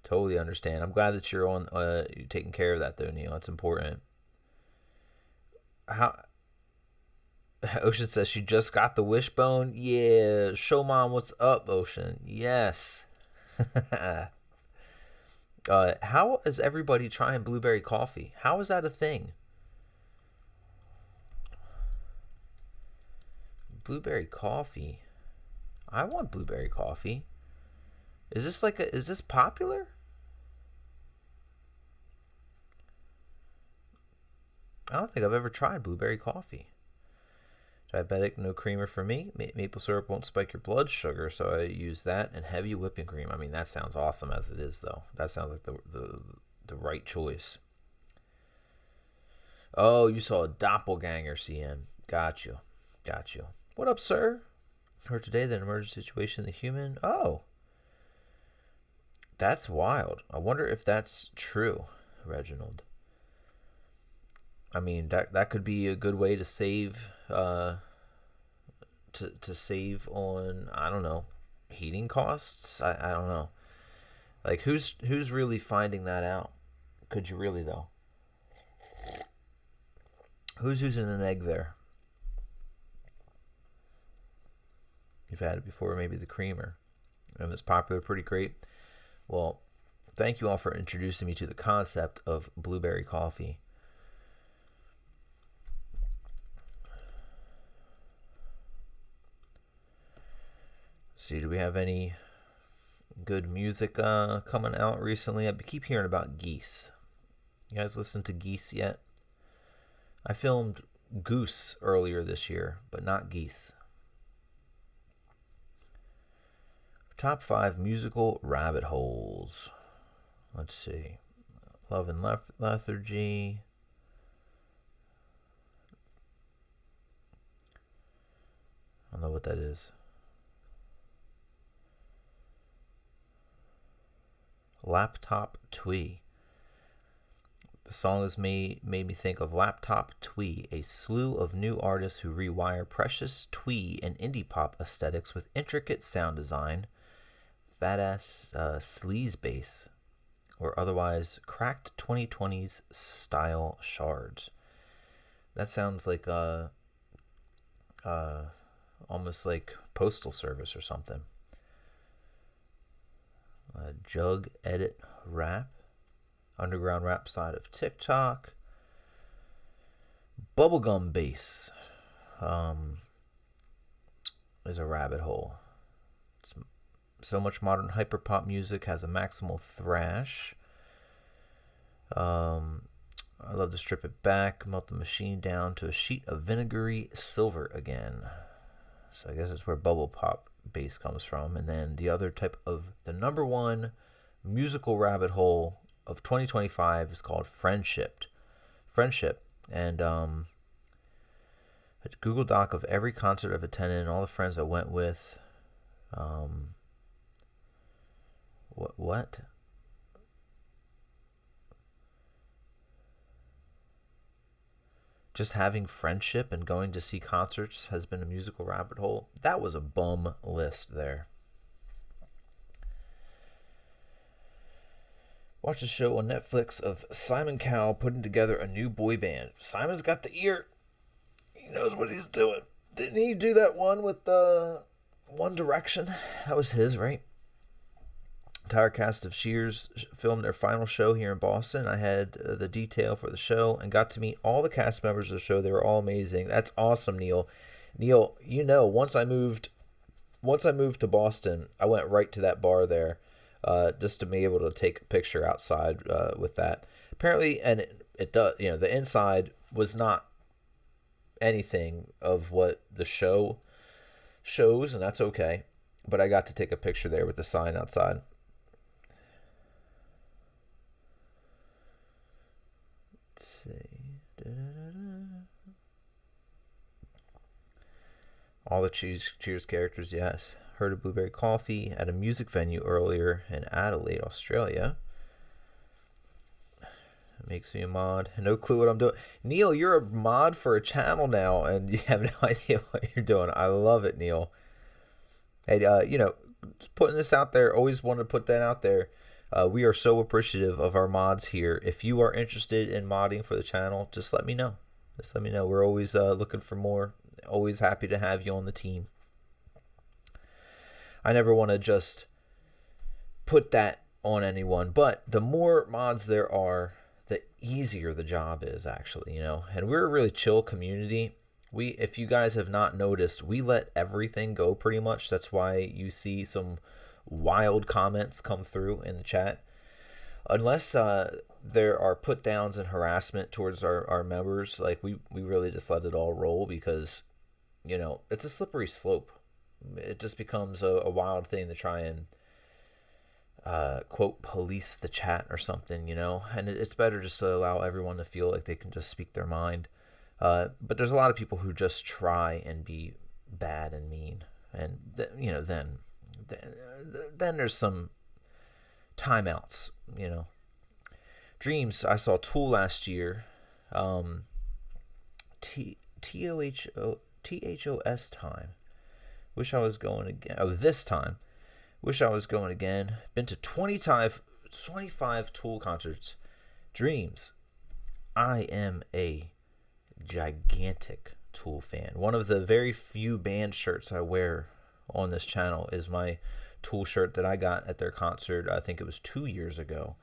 Totally understand. I'm glad that you're taking care of that though, Neil. That's important. Ocean says she just got the wishbone. Yeah, show mom what's up, Ocean. Yes. How is everybody trying blueberry coffee? How is that a thing? Blueberry coffee. I want blueberry coffee. Is this popular? I don't think I've ever tried blueberry coffee. Diabetic, no creamer for me. Maple syrup won't spike your blood sugar, so I use that and heavy whipping cream. I mean, that sounds awesome as it is, though. That sounds like the right choice. Oh, you saw a doppelganger, CM. Got you. What up, sir? Heard today that an emergency situation in the human. Oh. That's wild. I wonder if that's true. Reginald. I mean, that could be a good way to save to save on, I don't know, heating costs. I don't know. Like, who's really finding that out? Could you really, though? Who's using an egg there? You've had it before, maybe the creamer, and it's popular, pretty great. Well, thank you all for introducing me to the concept of blueberry coffee. See, do we have any good music coming out recently? I keep hearing about Geese. You guys listen to Geese yet? I filmed Goose earlier this year, but not Geese. Top 5 musical rabbit holes. Let's see. Love and Lethargy. I don't know what that is. Laptop Twee. The song has made me think of Laptop Twee, a slew of new artists who rewire precious twee and indie pop aesthetics with intricate sound design, fat-ass sleaze bass, or otherwise cracked 2020s style shards. That sounds like almost like Postal Service or something. Jug Edit Rap, underground rap side of TikTok. Bubblegum bass is a rabbit hole. So much modern hyperpop music has a maximal thrash. I love to strip it back, melt the machine down to a sheet of vinegary silver again. So I guess that's where bubble pop bass comes from. And then the other type of, the number one musical rabbit hole of 2025 is called Friendship. And a Google Doc of every concert I've attended and all the friends I went with. What? Just having friendship and going to see concerts has been a musical rabbit hole. That was a bum list there. Watch a show on Netflix of Simon Cowell putting together a new boy band. Simon's got the ear. He knows what he's doing. Didn't he do that one with One Direction? That was his, right? Entire cast of Cheers filmed their final show here in Boston. I had the detail for the show and got to meet all the cast members of the show. They were all amazing. That's awesome, Neil. Neil, you know, once I moved to Boston, I went right to that bar there, just to be able to take a picture outside with that. Apparently, and it does. You know, the inside was not anything of what the show shows, and that's okay. But I got to take a picture there with the sign outside. All the Cheers characters, yes. Heard of Blueberry Coffee at a music venue earlier in Adelaide, Australia. It makes me a mod. No clue what I'm doing. Neil, you're a mod for a channel now, and you have no idea what you're doing. I love it, Neil. Hey, just putting this out there. Always want to put that out there. We are so appreciative of our mods here. If you are interested in modding for the channel, just let me know. We're always looking for more. Always happy to have you on the team. I never want to just put that on anyone, but the more mods there are, the easier the job is, actually, And we're a really chill community. If you guys have not noticed, we let everything go pretty much. That's why you see some wild comments come through in the chat. Unless there are put downs and harassment towards our members, like we really just let it all roll because, it's a slippery slope. It just becomes a wild thing to try and quote police the chat or something, and it's better just to allow everyone to feel like they can just speak their mind. But there's a lot of people who just try and be bad and mean, and then there's some timeouts, Dreams, I saw Tool last year. THOS time. Wish I was going again. Oh, this time. Wish I was going again. Been to 25 Tool concerts. Dreams. I am a gigantic Tool fan. One of the very few band shirts I wear on this channel is my Tool shirt that I got at their concert. I think it was 2 years ago.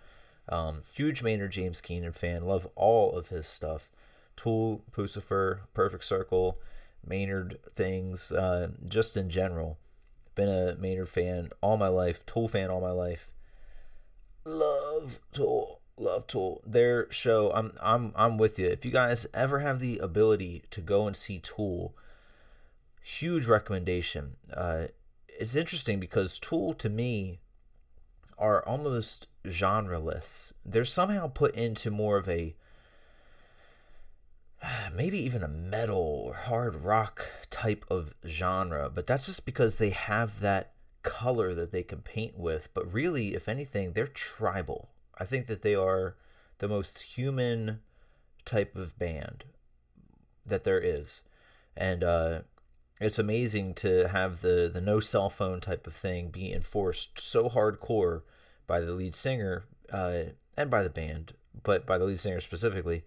Huge Maynard James Keenan fan. Love all of his stuff. Tool, Pucifer, Perfect Circle, Maynard things, just in general. Been a Maynard fan all my life. Tool fan all my life. Love Tool. Love Tool. Their show, I'm with you. If you guys ever have the ability to go and see Tool, huge recommendation. It's interesting because Tool to me are almost genreless. They're somehow put into more of a maybe even a metal or hard rock type of genre, but that's just because they have that color that they can paint with. But really, if anything, they're tribal. I think that they are the most human type of band that there is. And it's amazing to have the no cell phone type of thing be enforced so hardcore by the lead singer and by the band, but by the lead singer specifically.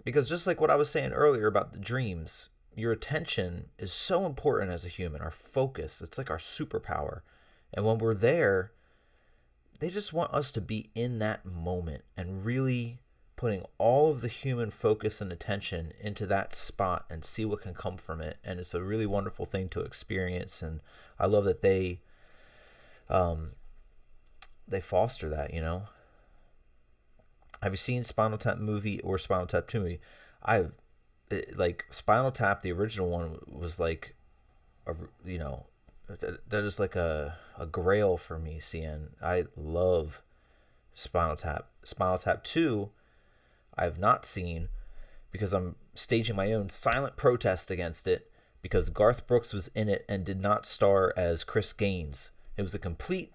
Because just like what I was saying earlier about the dreams, your attention is so important as a human, our focus. It's like our superpower. And when we're there, they just want us to be in that moment and really putting all of the human focus and attention into that spot and see what can come from it. And it's a really wonderful thing to experience. And I love that they foster that, you know. Have you seen Spinal Tap movie or Spinal Tap 2 movie? Like Spinal Tap, the original one was like, that is like a grail for me, CN. I love Spinal Tap. Spinal Tap 2, I have not seen because I'm staging my own silent protest against it because Garth Brooks was in it and did not star as Chris Gaines. It was a complete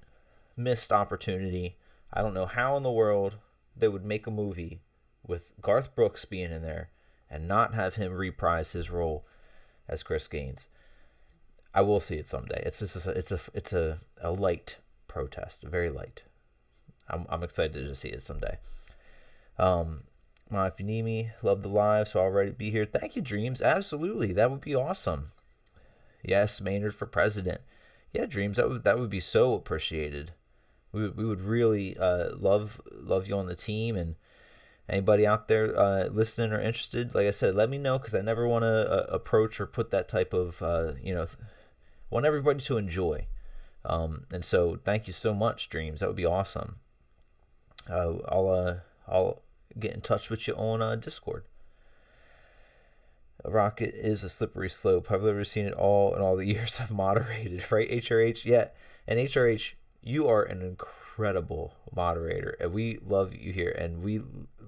missed opportunity. I don't know how in the world they would make a movie with Garth Brooks being in there and not have him reprise his role as Chris Gaines. I will see it someday. It's just it's a light protest, very light. I'm excited to see it someday. If you need me, love the live, so I'll already be here. Thank you, Dreams. Absolutely, that would be awesome. Yes, Maynard for president. Yeah, Dreams, that would be so appreciated. We would really love you on the team, and anybody out there listening or interested, like I said, let me know because I never want to approach or put that type of want everybody to enjoy. And so thank you so much, Dreams. That would be awesome. I'll get in touch with you on Discord. Rocket is a slippery slope. I've literally seen it all in all the years I've moderated, right? HRH, yeah. And HRH, you are an incredible moderator, and we love you here, and we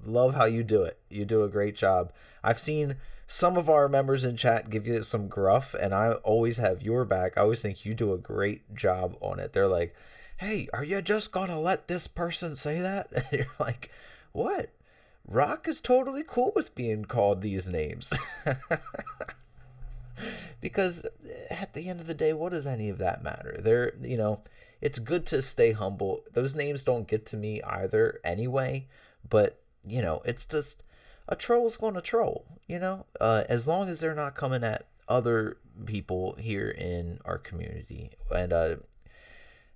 love how you do it. You do a great job. I've seen some of our members in chat give you some gruff, and I always have your back. I always think you do a great job on it. They're like, hey, are you just gonna let this person say that? And you're like, what? Rock is totally cool with being called these names. Because at the end of the day, what does any of that matter? It's good to stay humble. Those names don't get to me either anyway, but it's just a troll's going to troll, as long as they're not coming at other people here in our community. And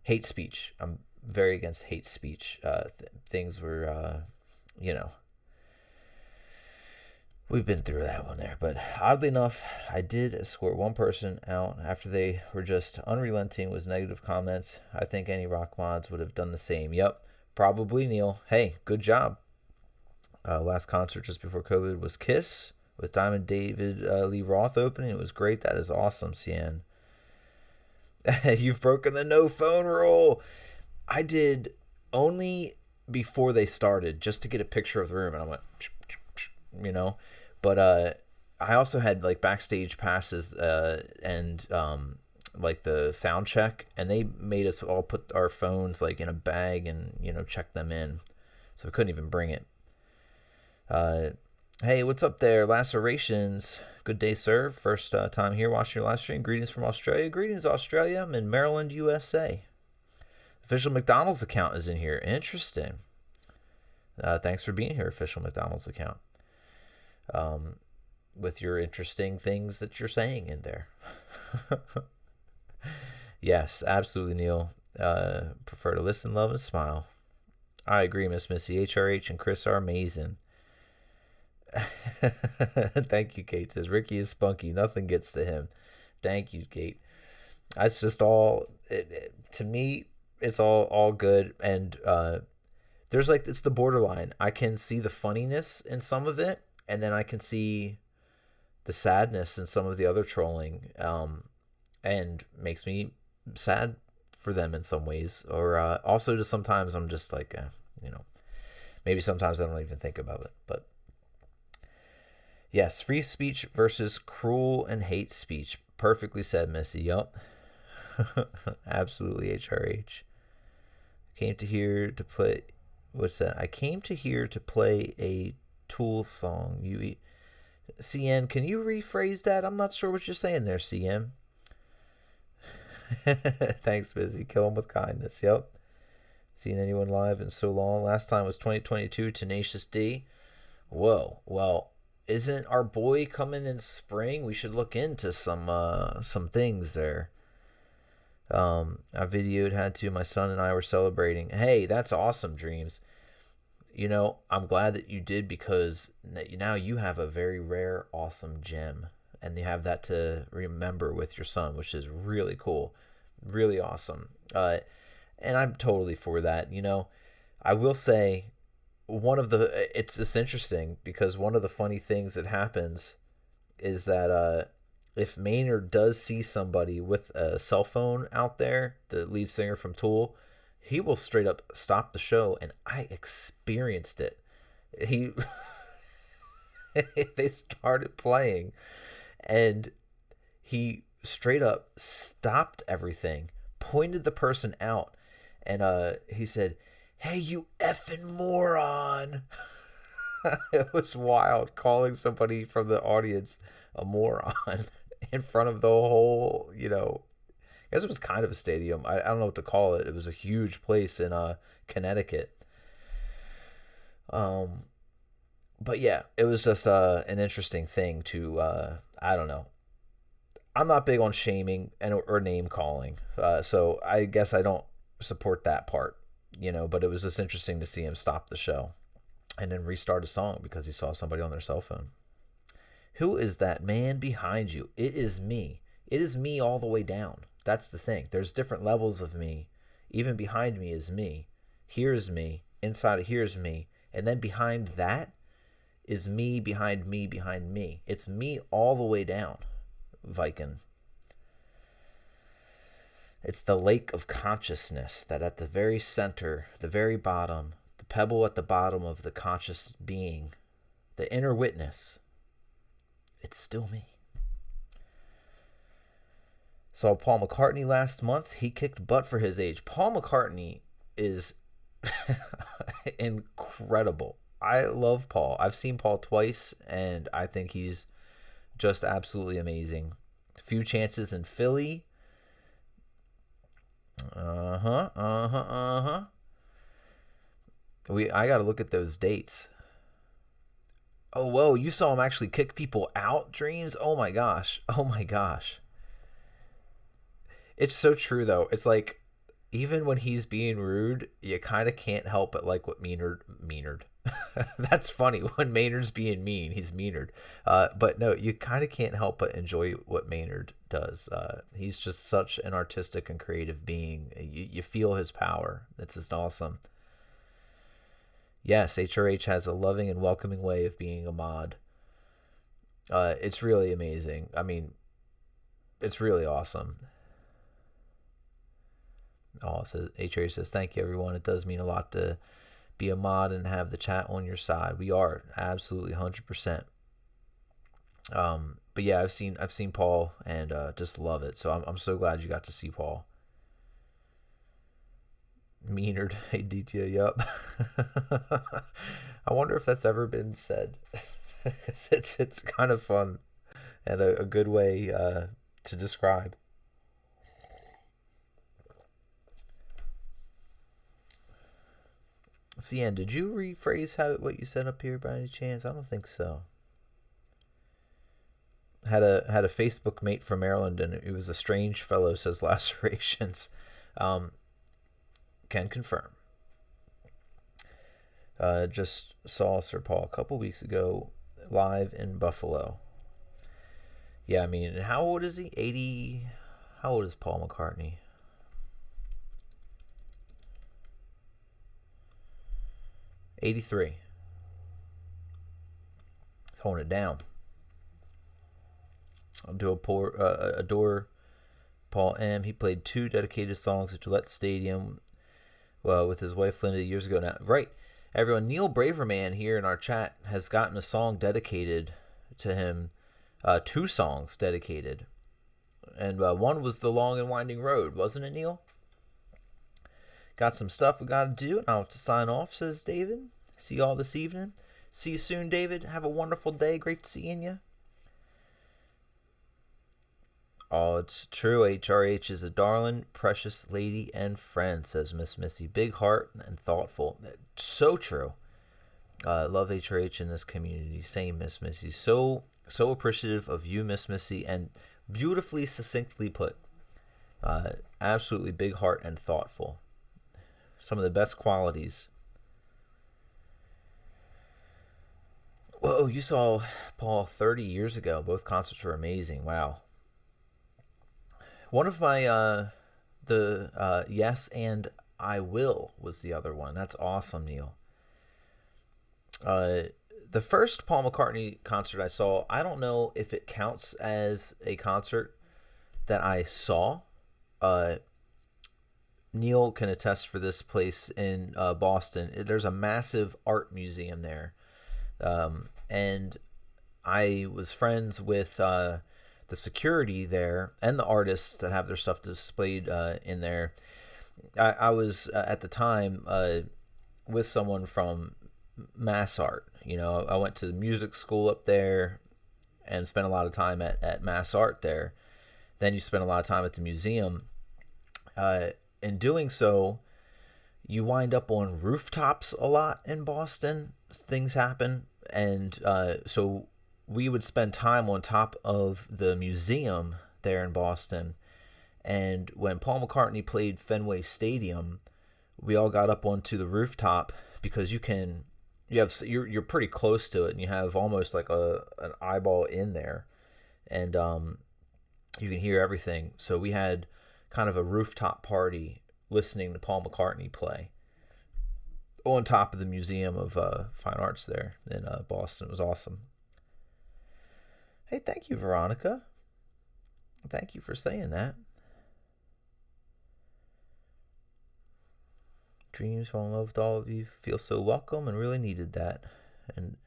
hate speech, I'm very against hate speech. Things were, we've been through that one there. But oddly enough, I did escort one person out after they were just unrelenting with negative comments. I think any rock mods would have done the same. Yep, probably, Neil. Hey, good job. Last concert just before COVID was Kiss with Diamond David Lee Roth opening. It was great. That is awesome, CN. You've broken the no phone rule. I did only before they started just to get a picture of the room, and I went, But I also had like backstage passes and like the sound check, and they made us all put our phones like in a bag and check them in. so we couldn't even bring it. Hey, what's up there? Lacerations. Good day, sir. First time here watching your live stream. Greetings from Australia. Greetings, Australia. I'm in Maryland, USA. Official McDonald's account is in here. Interesting. Thanks for being here, official McDonald's account. With your interesting things that you're saying in there. Yes, absolutely, Neil. Prefer to listen, love, and smile. I agree, Miss Missy. HRH and Chris are amazing. Thank you, Kate says. Ricky is spunky. Nothing gets to him. Thank you, Kate. It's just all, to me, it's all good. And there's like, it's the borderline. I can see the funniness in some of it, and then I can see the sadness in some of the other trolling, and makes me sad for them in some ways. Or also just sometimes I'm just like, maybe sometimes I don't even think about it. But yes, free speech versus cruel and hate speech. Perfectly said, Missy. Yup. Absolutely, HRH. Came to here to play. What's that? I came to here to play a Tool song. CN, can you rephrase that? I'm not sure what you're saying there, CN. Thanks, Busy. Kill him with kindness. Yep. Seen anyone live in so long. Last time was 2022, Tenacious D. Whoa. Well, isn't our boy coming in spring? We should look into some things there. I videoed, had to. My son and I were celebrating. Hey, that's awesome, Dreams. I'm glad that you did, because now you have a very rare, awesome gem. And you have that to remember with your son, which is really cool. Really awesome. And I'm totally for that. I will say, it's just interesting, because one of the funny things that happens is that if Maynard does see somebody with a cell phone out there, the lead singer from Tool, he will straight up stop the show, and I experienced it. They started playing, and he straight up stopped everything, pointed the person out, and he said, "Hey, you effing moron." It was wild, calling somebody from the audience a moron in front of the whole, I guess it was kind of a stadium. I don't know what to call it. It was a huge place in Connecticut. But yeah, it was just an interesting thing to, I don't know. I'm not big on shaming or name calling, so I guess I don't support that part, but it was just interesting to see him stop the show and then restart a song because he saw somebody on their cell phone. Who is that man behind you? It is me. It is me all the way down. That's the thing. There's different levels of me. Even behind me is me. Here's me. Inside of here's me. And then behind that is me behind me behind me. It's me all the way down, Viking. It's the lake of consciousness that at the very center, the very bottom, the pebble at the bottom of the conscious being, the inner witness, it's still me. Saw Paul McCartney last month. He kicked butt for his age. Paul McCartney is incredible. I love Paul. I've seen Paul twice, and I think he's just absolutely amazing. A few chances in Philly. I gotta look at those dates. Oh, whoa, you saw him actually kick people out, Dreams? Oh my gosh. It's so true, though. It's like, even when he's being rude, you kind of can't help but like what Maynard. That's funny. When Maynard's being mean, he's Maynard. But no, you kind of can't help but enjoy what Maynard does. He's just such an artistic and creative being. You feel his power. It's just awesome. Yes, HRH has a loving and welcoming way of being a mod. It's really amazing. I mean, it's really awesome. Oh, so HRH says, thank you, everyone. It does mean a lot to be a mod and have the chat on your side. We are absolutely 100%. But yeah, I've seen Paul and just love it. So I'm so glad you got to see Paul. Meaner ADT, yup. I wonder if that's ever been said. It's kind of fun and a good way to describe. Cian, did you rephrase what you said up here by any chance? I don't think so. Had a Facebook mate from Maryland, and it was a strange fellow. Says lacerations. Um, can confirm. Just saw Sir Paul a couple weeks ago live in Buffalo. Yeah, I mean, how old is he? 80. How old is Paul McCartney? 83. Throwing it down. I'll do adore Paul M. He played 2 dedicated songs at Gillette Stadium with his wife Linda years ago now. Right. Everyone, Neil Braverman here in our chat has gotten a song dedicated to him. 2 songs dedicated. And one was The Long and Winding Road, wasn't it, Neil? Got some stuff we got to do, and I'll have to sign off, says David. See you all this evening. See you soon, David. Have a wonderful day. Great seeing you. Oh, it's true. HRH is a darling, precious lady and friend, says Miss Missy. Big heart and thoughtful. So true. Love HRH in this community. Same, Miss Missy. So appreciative of you, Miss Missy, and beautifully, succinctly put. Absolutely big heart and thoughtful. Some of the best qualities. Whoa, you saw Paul 30 years ago. Both concerts were amazing. Wow. One of my, Yes and I Will was the other one. That's awesome, Neil. The first Paul McCartney concert I saw, I don't know if it counts as a concert that I saw. Neil can attest for this place in Boston. There's a massive art museum there. And I was friends with the security there and the artists that have their stuff displayed in there. I was at the time with someone from Mass Art. I went to the music school up there and spent a lot of time at Mass Art there. Then you spend a lot of time at the museum. In doing so, you wind up on rooftops a lot in Boston. Things happen. And so we would spend time on top of the museum there in Boston. And when Paul McCartney played Fenway Stadium, we all got up onto the rooftop because you're pretty close to it, and you have almost like an eyeball in there, and you can hear everything. So we had kind of a rooftop party listening to Paul McCartney play on top of the Museum of Fine Arts there in Boston. It was awesome. Hey, thank you, Veronica. Thank you for saying that. Dreams, fall in love with all of you, feel so welcome, and really needed that. And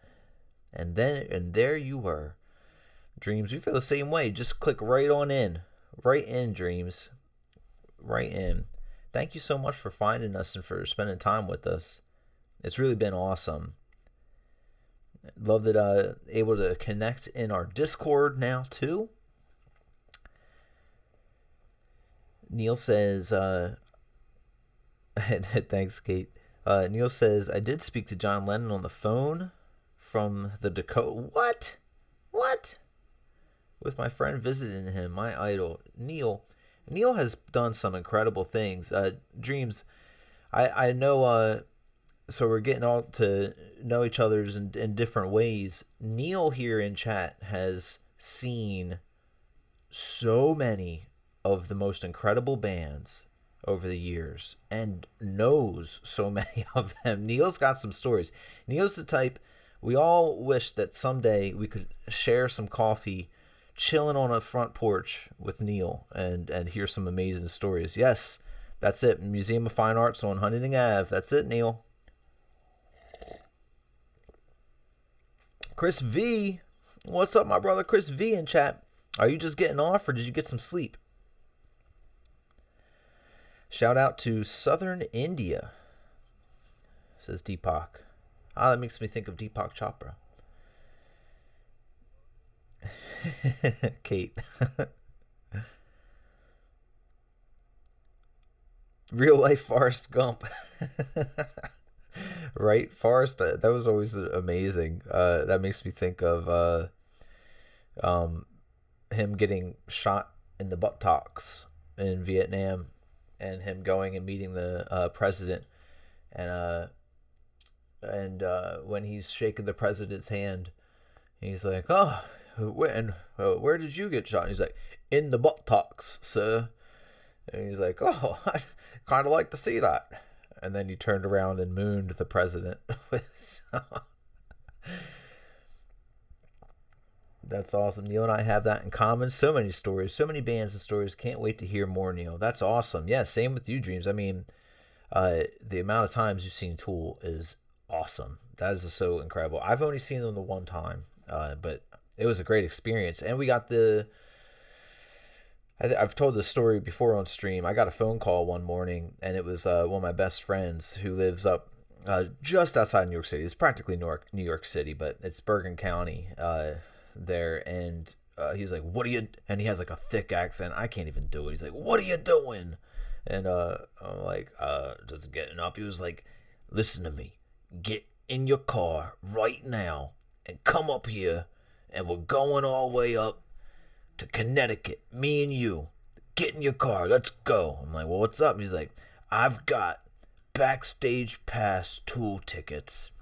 there you were. Dreams, we feel the same way. Just click right on in. Right in, Dreams. Right in. Thank you so much for finding us and for spending time with us. It's really been awesome. Love that able to connect in our Discord now too. Neil says, thanks, Kate. Neil says, I did speak to John Lennon on the phone from the Dakota. What? With my friend visiting him, my idol, Neil. Neil has done some incredible things. Dreams, I know, so we're getting all to know each other in different ways. Neil here in chat has seen so many of the most incredible bands over the years and knows so many of them. Neil's got some stories. Neil's the type, we all wish that someday we could share some coffee chilling on a front porch with Neil and hear some amazing stories. Yes, that's it. Museum of Fine Arts on Huntington Ave. That's it, Neil. Chris V. What's up, my brother Chris V in chat? Are you just getting off or did you get some sleep? Shout out to Southern India, says Deepak. Ah, that makes me think of Deepak Chopra. Kate. Real life Forrest Gump. Right? Forrest, that was always amazing. That makes me think of um, him getting shot in the buttocks in Vietnam and him going and meeting the president. And when he's shaking the president's hand, he's like, "Oh, where did you get shot?" And he's like, "In the buttocks, sir." And he's like, "Oh, I kind of like to see that." And then he turned around and mooned the president. That's awesome. Neil and I have that in common. So many stories, so many bands and stories. Can't wait to hear more, Neil. That's awesome. Yeah, same with you, Dreams. I mean, the amount of times you've seen Tool is awesome. That is so incredible. I've only seen them the one time, but it was a great experience. And we got I've told this story before on stream. I got a phone call one morning, and it was one of my best friends who lives up just outside New York City. It's practically New York City, but it's Bergen County there. And he's like, "What are you?" And he has like a thick accent. I can't even do it. He's like, "What are you doing?" And I'm like, just getting up. He was like, "Listen to me. Get in your car right now and come up here, and we're going all the way up to Connecticut. Me and you. Get in your car. Let's go." I'm like, "Well, what's up?" He's like, "I've got backstage pass Tool tickets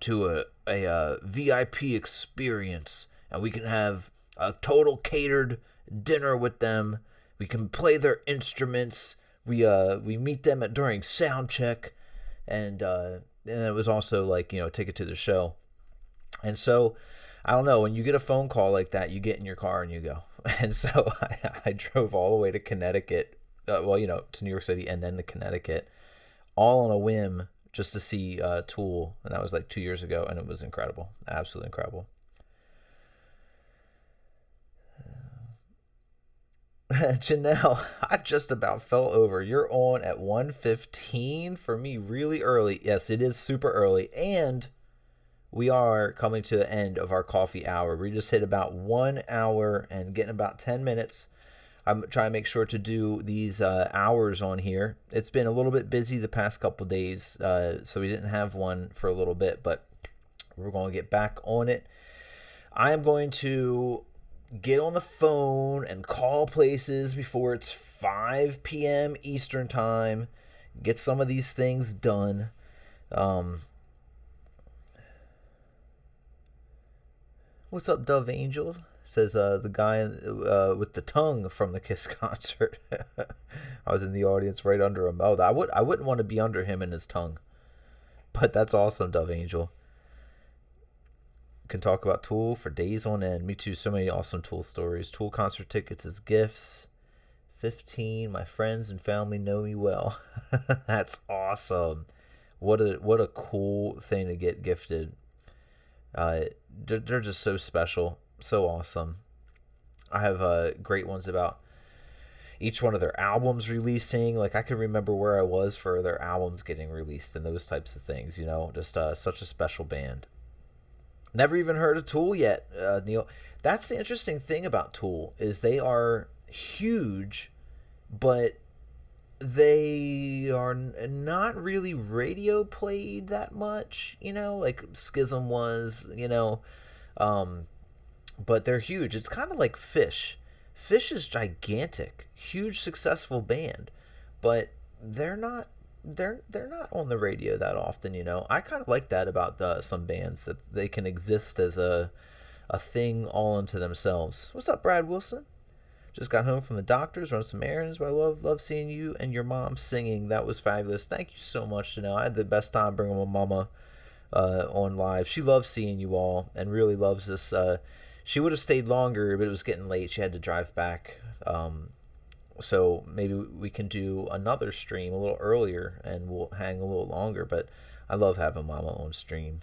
to a VIP experience, and we can have a total catered dinner with them. We can play their instruments. We meet them during sound check, and it was also like, a ticket to the show." And so I don't know, when you get a phone call like that, you get in your car and you go. And so I drove all the way to Connecticut, to New York City and then to Connecticut, all on a whim just to see Tool. And that was like 2 years ago, and it was incredible. Absolutely incredible. Janelle, I just about fell over. You're on at 1:15 for me, really early. Yes, it is super early. And we are coming to the end of our coffee hour. We just hit about 1 hour and getting about 10 minutes. I'm trying to make sure to do these hours on here. It's been a little bit busy the past couple days, so we didn't have one for a little bit, but we're going to get back on it. I am going to get on the phone and call places before it's 5 p.m. Eastern time. Get some of these things done. What's up, Dove Angel? Says the guy with the tongue from the Kiss concert. I was in the audience right under him. Oh, I wouldn't want to be under him and his tongue. But that's awesome, Dove Angel. Can talk about Tool for days on end. Me too. So many awesome Tool stories. Tool concert tickets as gifts. 15. My friends and family know me well. That's awesome. What a cool thing to get gifted. They're just so special, so awesome. I have great ones about each one of their albums releasing. Like, I can remember where I was for their albums getting released and those types of things. Just such a special band. Never even heard of Tool yet, Neil. That's the interesting thing about Tool, is they are huge, but they are not really radio played that much, like Schism was, but they're huge. It's kind of like Fish. Fish is gigantic, huge, successful band, but they're not on the radio that often. I kind of like that about some bands, that they can exist as a thing all unto themselves. What's up, Brad Wilson? Just got home from the doctor's, run some errands, but I love seeing you and your mom singing. That was fabulous. Thank you so much, Janelle. I had the best time bringing my mama on live. She loves seeing you all and really loves this. She would have stayed longer, but it was getting late. She had to drive back. So maybe we can do another stream a little earlier and we'll hang a little longer. But I love having mama on stream.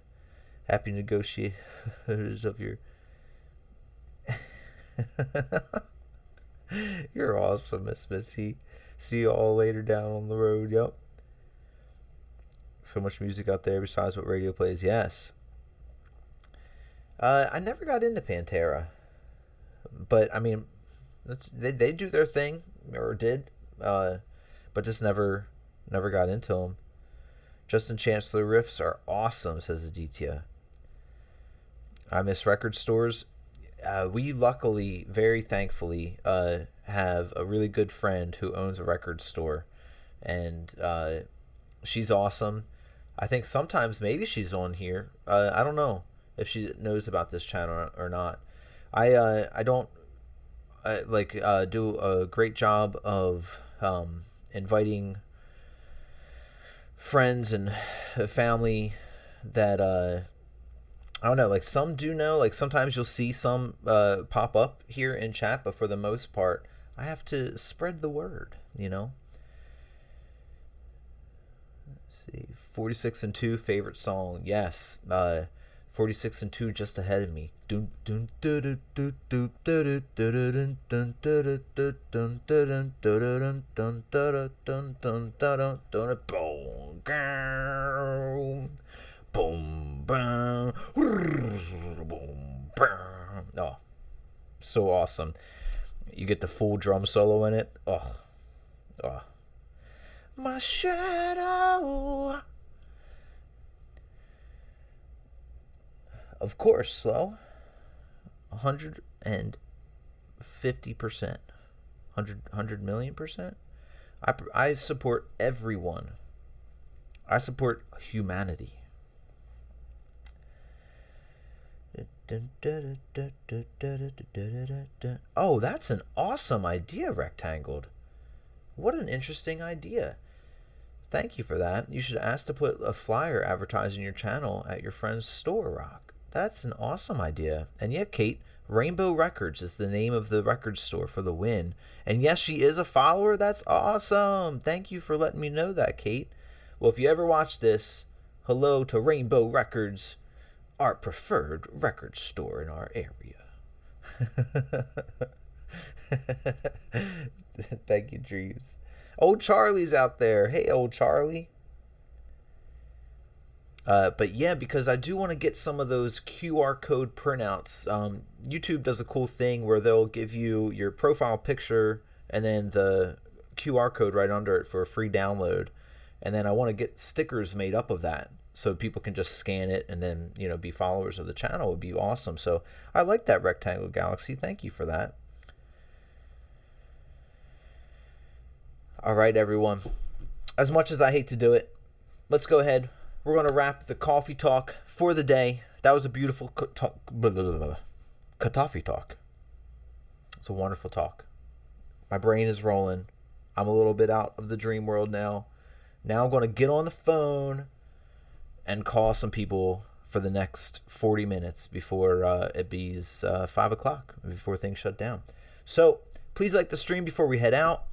Happy negotiators of your... You're awesome, Miss Missy. See you all later down on the road. Yep. So much music out there besides what radio plays. Yes. I never got into Pantera, but I mean, they do their thing or did, but just never got into them. Justin Chancellor riffs are awesome, says Aditya. I miss record stores. We luckily, very thankfully, have a really good friend who owns a record store, and she's awesome. I think sometimes maybe she's on here. I don't know if she knows about this channel or not. I don't do a great job of inviting friends and family that I don't know, like some do know, like sometimes you'll see some pop up here in chat, but for the most part I have to spread the word, you know. Let's see, 46 and 2 favorite song. Yes, 46 and 2 just ahead of me. Oh, so awesome. You get the full drum solo in it. Oh. My shadow. Of course, slow. 150%. 100 million%. I support everyone. I support humanity. Oh, that's an awesome idea, Rectangled. What an interesting idea. Thank you for that. You should ask to put a flyer advertising your channel at your friend's store, Rock. That's an awesome idea. And yeah, Kate, Rainbow Records is the name of the record store for the win. And yes, she is a follower. That's awesome. Thank you for letting me know that, Kate. Well, if you ever watch this, hello to Rainbow Records, our preferred record store in our area. Thank you, Dreams. Old Charlie's out there. Hey, old Charlie. But yeah, because I do want to get some of those QR code printouts. YouTube does a cool thing where they'll give you your profile picture and then the QR code right under it for a free download. And then I want to get stickers made up of that so people can just scan it and then, you know, be followers of the channel. Would be awesome. So I like that, Rectangle Galaxy. Thank you for that. All right, everyone. As much as I hate to do it, let's go ahead. We're going to wrap the coffee talk for the day. That was a beautiful coffee talk. It's a wonderful talk. My brain is rolling. I'm a little bit out of the dream world now. Now I'm going to get on the phone and call some people for the next 40 minutes before it be 5 o'clock, before things shut down. So please like the stream before we head out.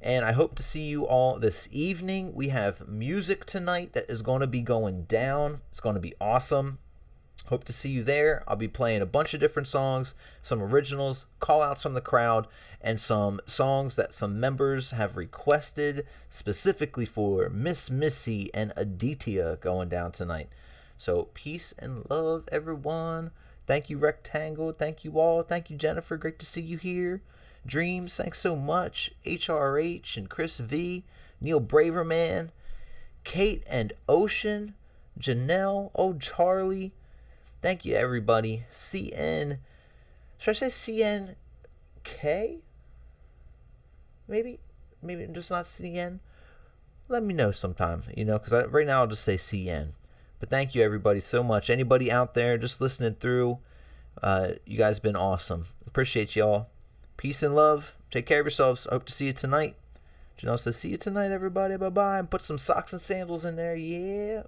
And I hope to see you all this evening. We have music tonight that is going to be going down. It's going to be awesome. Hope to see you there. I'll be playing a bunch of different songs, some originals, call-outs from the crowd, and some songs that some members have requested specifically for Miss Missy and Aditya going down tonight. So peace and love, everyone. Thank you, Rectangle. Thank you all. Thank you, Jennifer. Great to see you here. Dreams, thanks so much. HRH and Chris V, Neil Braverman, Kate and Ocean, Janelle, Old Charlie. Thank you, everybody. CN, should I say CNK? Maybe just not CN. Let me know sometime, because right now I'll just say CN. But thank you, everybody, so much. Anybody out there just listening through, you guys have been awesome. Appreciate y'all. Peace and love. Take care of yourselves. I hope to see you tonight. Janelle says, see you tonight, everybody. Bye-bye. And put some socks and sandals in there. Yeah.